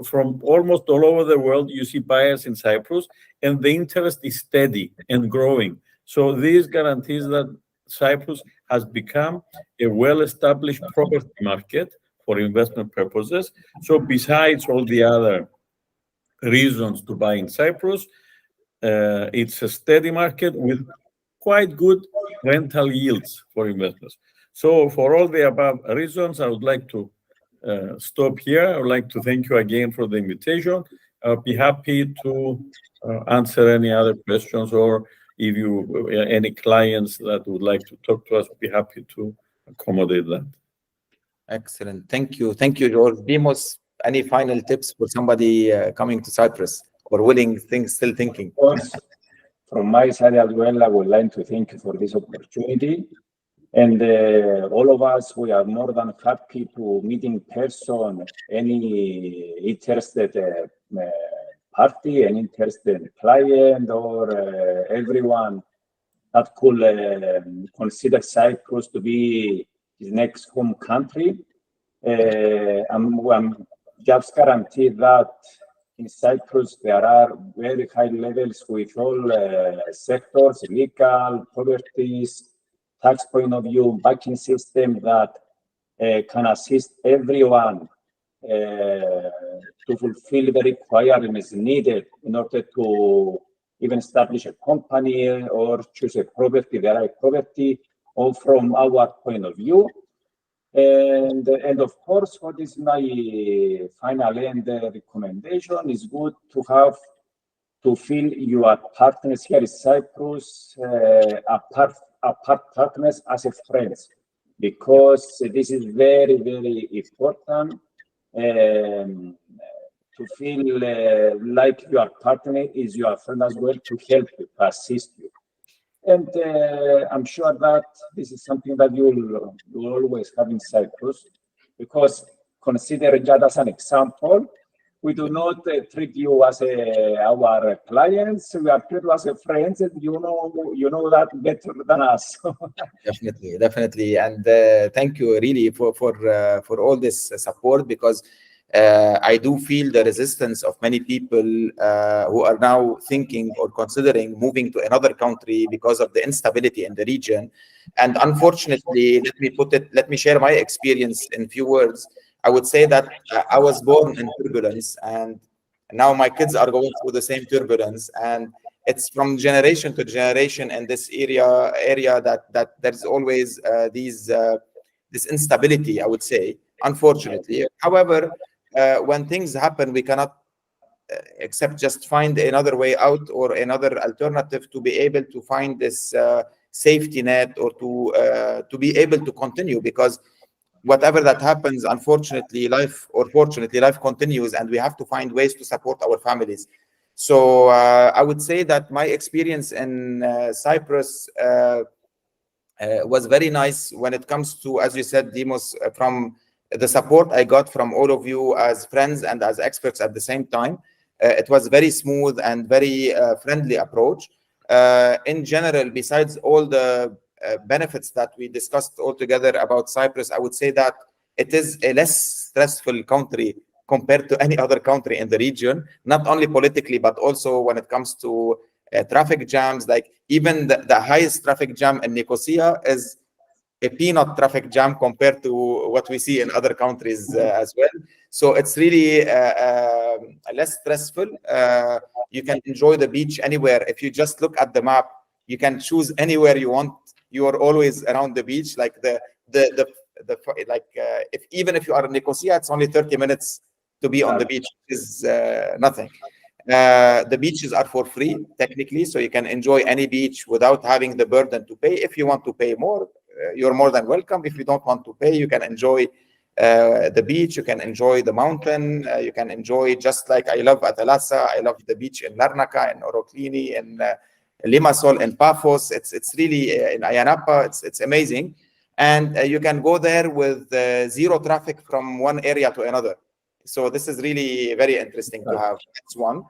from almost all over the world. You see buyers in Cyprus, and the interest is steady and growing. So this guarantees that Cyprus has become a well-established property market for investment purposes. So besides all the other reasons to buy in Cyprus, it's a steady market with quite good rental yields for investors. So for all the above reasons, I would like to stop here. I would like to thank you again for the invitation. I'll be happy to answer any other questions, or if you any clients that would like to talk to us, we'll be happy to accommodate that. Excellent. Thank you. Thank you, George. Demos, any final tips for somebody coming to Cyprus or still thinking? Of course, from my side as well, I would like to thank you for this opportunity. And all of us, we are more than happy to meet in person any interested party, an interested client, or everyone that could consider Cyprus to be his next home country. I'm just guaranteed that in Cyprus there are very high levels with all sectors, legal, properties, tax point of view, banking system that can assist everyone to fulfill the requirements needed in order to even establish a company or choose a property, the right property, or from our point of view. And of course, what is my final end recommendation is good to feel your partners here in Cyprus apart partners as a friends, because this is very, very important to feel like your partner is your friend as well, to help you, to assist you. And I'm sure that this is something that you will always have in Cyprus, because consider Jade as an example. We do not treat you as our clients. We are treated as a friends, and you know that better than us. Definitely, and thank you really for all this support, because I do feel the resistance of many people who are now thinking or considering moving to another country because of the instability in the region. And unfortunately, let me share my experience in few words. I would say that I was born in turbulence, and now my kids are going through the same turbulence, and it's from generation to generation in this area that there's always this instability, I would say, unfortunately. However, when things happen, we cannot except just find another way out or another alternative to be able to find this safety net, or to be able to continue, because whatever that happens, unfortunately, or fortunately, life continues, and we have to find ways to support our families. So I would say that my experience in Cyprus was very nice when it comes to, as you said, Demos, from the support I got from all of you as friends and as experts at the same time. It was very smooth and very friendly approach. In general, besides all the benefits that we discussed all together about Cyprus, I would say that it is a less stressful country compared to any other country in the region, not only politically, but also when it comes to traffic jams. Like even the highest traffic jam in Nicosia is a peanut traffic jam compared to what we see in other countries as well. So it's really less stressful. You can enjoy the beach anywhere. If you just look at the map, you can choose anywhere you want. You are always around the beach. Like even if you are in Nicosia, it's only 30 minutes to be on the beach. Is nothing. The beaches are for free technically, so you can enjoy any beach without having the burden to pay. If you want to pay more, you're more than welcome. If you don't want to pay, you can enjoy the beach, you can enjoy the mountain, you can enjoy, just like I love Atalasa, I love the beach in Larnaca, in Oroklini, in Limassol, in Paphos. It's really in Ayanapa, it's amazing. And you can go there with zero traffic from one area to another. So this is really very interesting to have. That's one.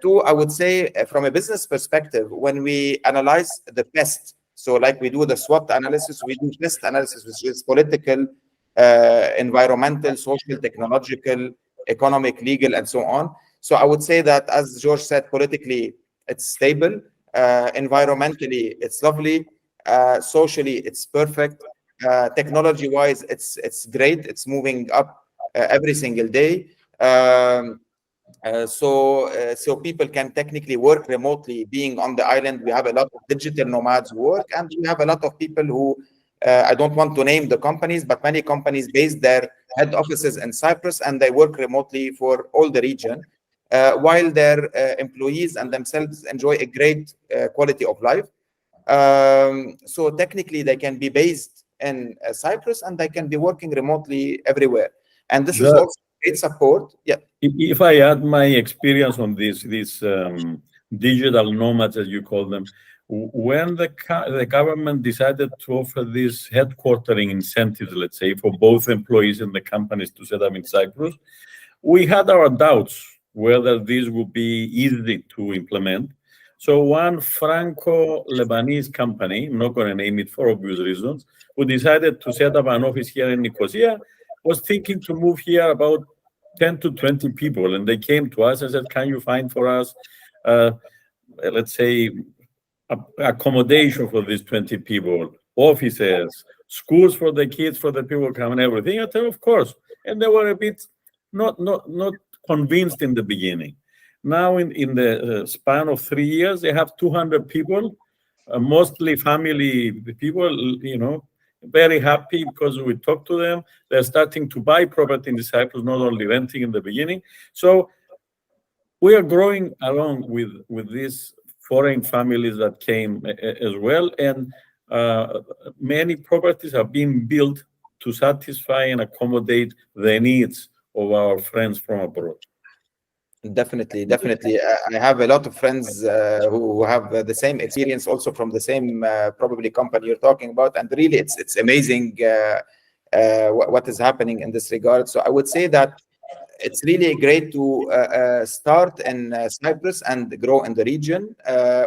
Two, I would say from a business perspective, when we analyze the pest, so like we do the SWOT analysis, we do pest analysis, which is political, environmental, social, technological, economic, legal, and so on. So I would say that, as George said, politically, it's stable. Environmentally, it's lovely. Socially, it's perfect. Technology-wise, it's great. It's moving up every single day. So people can technically work remotely. Being on the island, we have a lot of digital nomads who work, and we have a lot of people who, I don't want to name the companies, but many companies base their head offices in Cyprus, and they work remotely for all the region, while their employees and themselves enjoy a great quality of life. So technically, they can be based in Cyprus, and they can be working remotely everywhere. And this is also great support. Yeah. If I add my experience on these digital nomads, as you call them, when the government decided to offer these headquartering incentives, let's say, for both employees and the companies to set up in Cyprus, we had our doubts whether this would be easy to implement. So one Franco-Lebanese company, I'm not going to name it for obvious reasons, who decided to set up an office here in Nicosia, was thinking to move here about 10 to 20 people. And they came to us and said, can you find for us, let's say, accommodation for these 20 people, offices, schools for the kids, for the people coming, everything? I said, of course. And they were a bit not convinced in the beginning. Now, in the span of 3 years, they have 200 people, mostly family people, you know, very happy because we talk to them. They're starting to buy property in Cyprus, not only renting in the beginning. So we are growing along with these foreign families that came as well. And many properties are being built to satisfy and accommodate the needs of our friends from abroad. Definitely. I have a lot of friends who have the same experience, also from the same probably company you're talking about, and really it's amazing what is happening in this regard. So I would say that it's really great to start in Cyprus and grow in the region.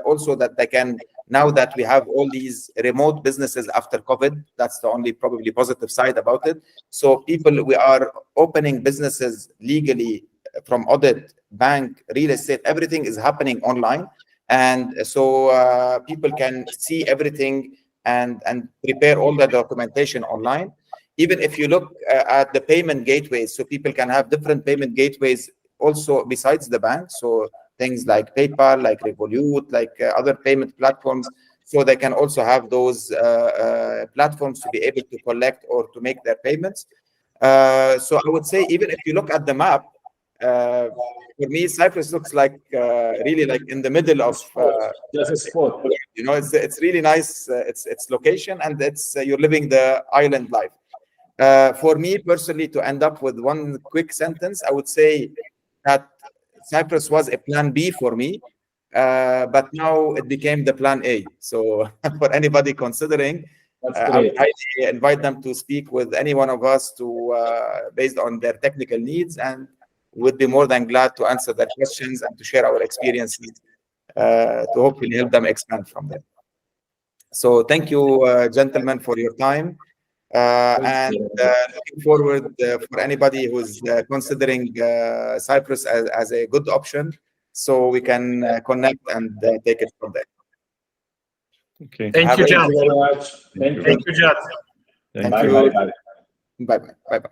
Also that they can, now that we have all these remote businesses after COVID, that's the only probably positive side about it. So we are opening businesses legally from audit, bank, real estate, everything is happening online. And so people can see everything and prepare all the documentation online. Even if you look at the payment gateways, so people can have different payment gateways also besides the bank. So things like PayPal, like Revolut, like other payment platforms. So they can also have those platforms to be able to collect or to make their payments. So I would say, even if you look at the map, for me, Cyprus looks like really like in the middle of just a spot. You know, it's really nice. Its location, and it's you're living the island life. For me personally, to end up with one quick sentence, I would say that Cyprus was a plan B for me, but now it became the plan A. So for anybody considering, I highly invite them to speak with any one of us based on their technical needs, and would be more than glad to answer their questions and to share our experiences to hopefully help them expand from there. So thank you, gentlemen, for your time. And looking forward for anybody who's considering Cyprus as a good option, so we can connect and take it from there. Okay. Thank you, Jad. Thank you very much. Thank you, Jad. Thank you. Bye-bye.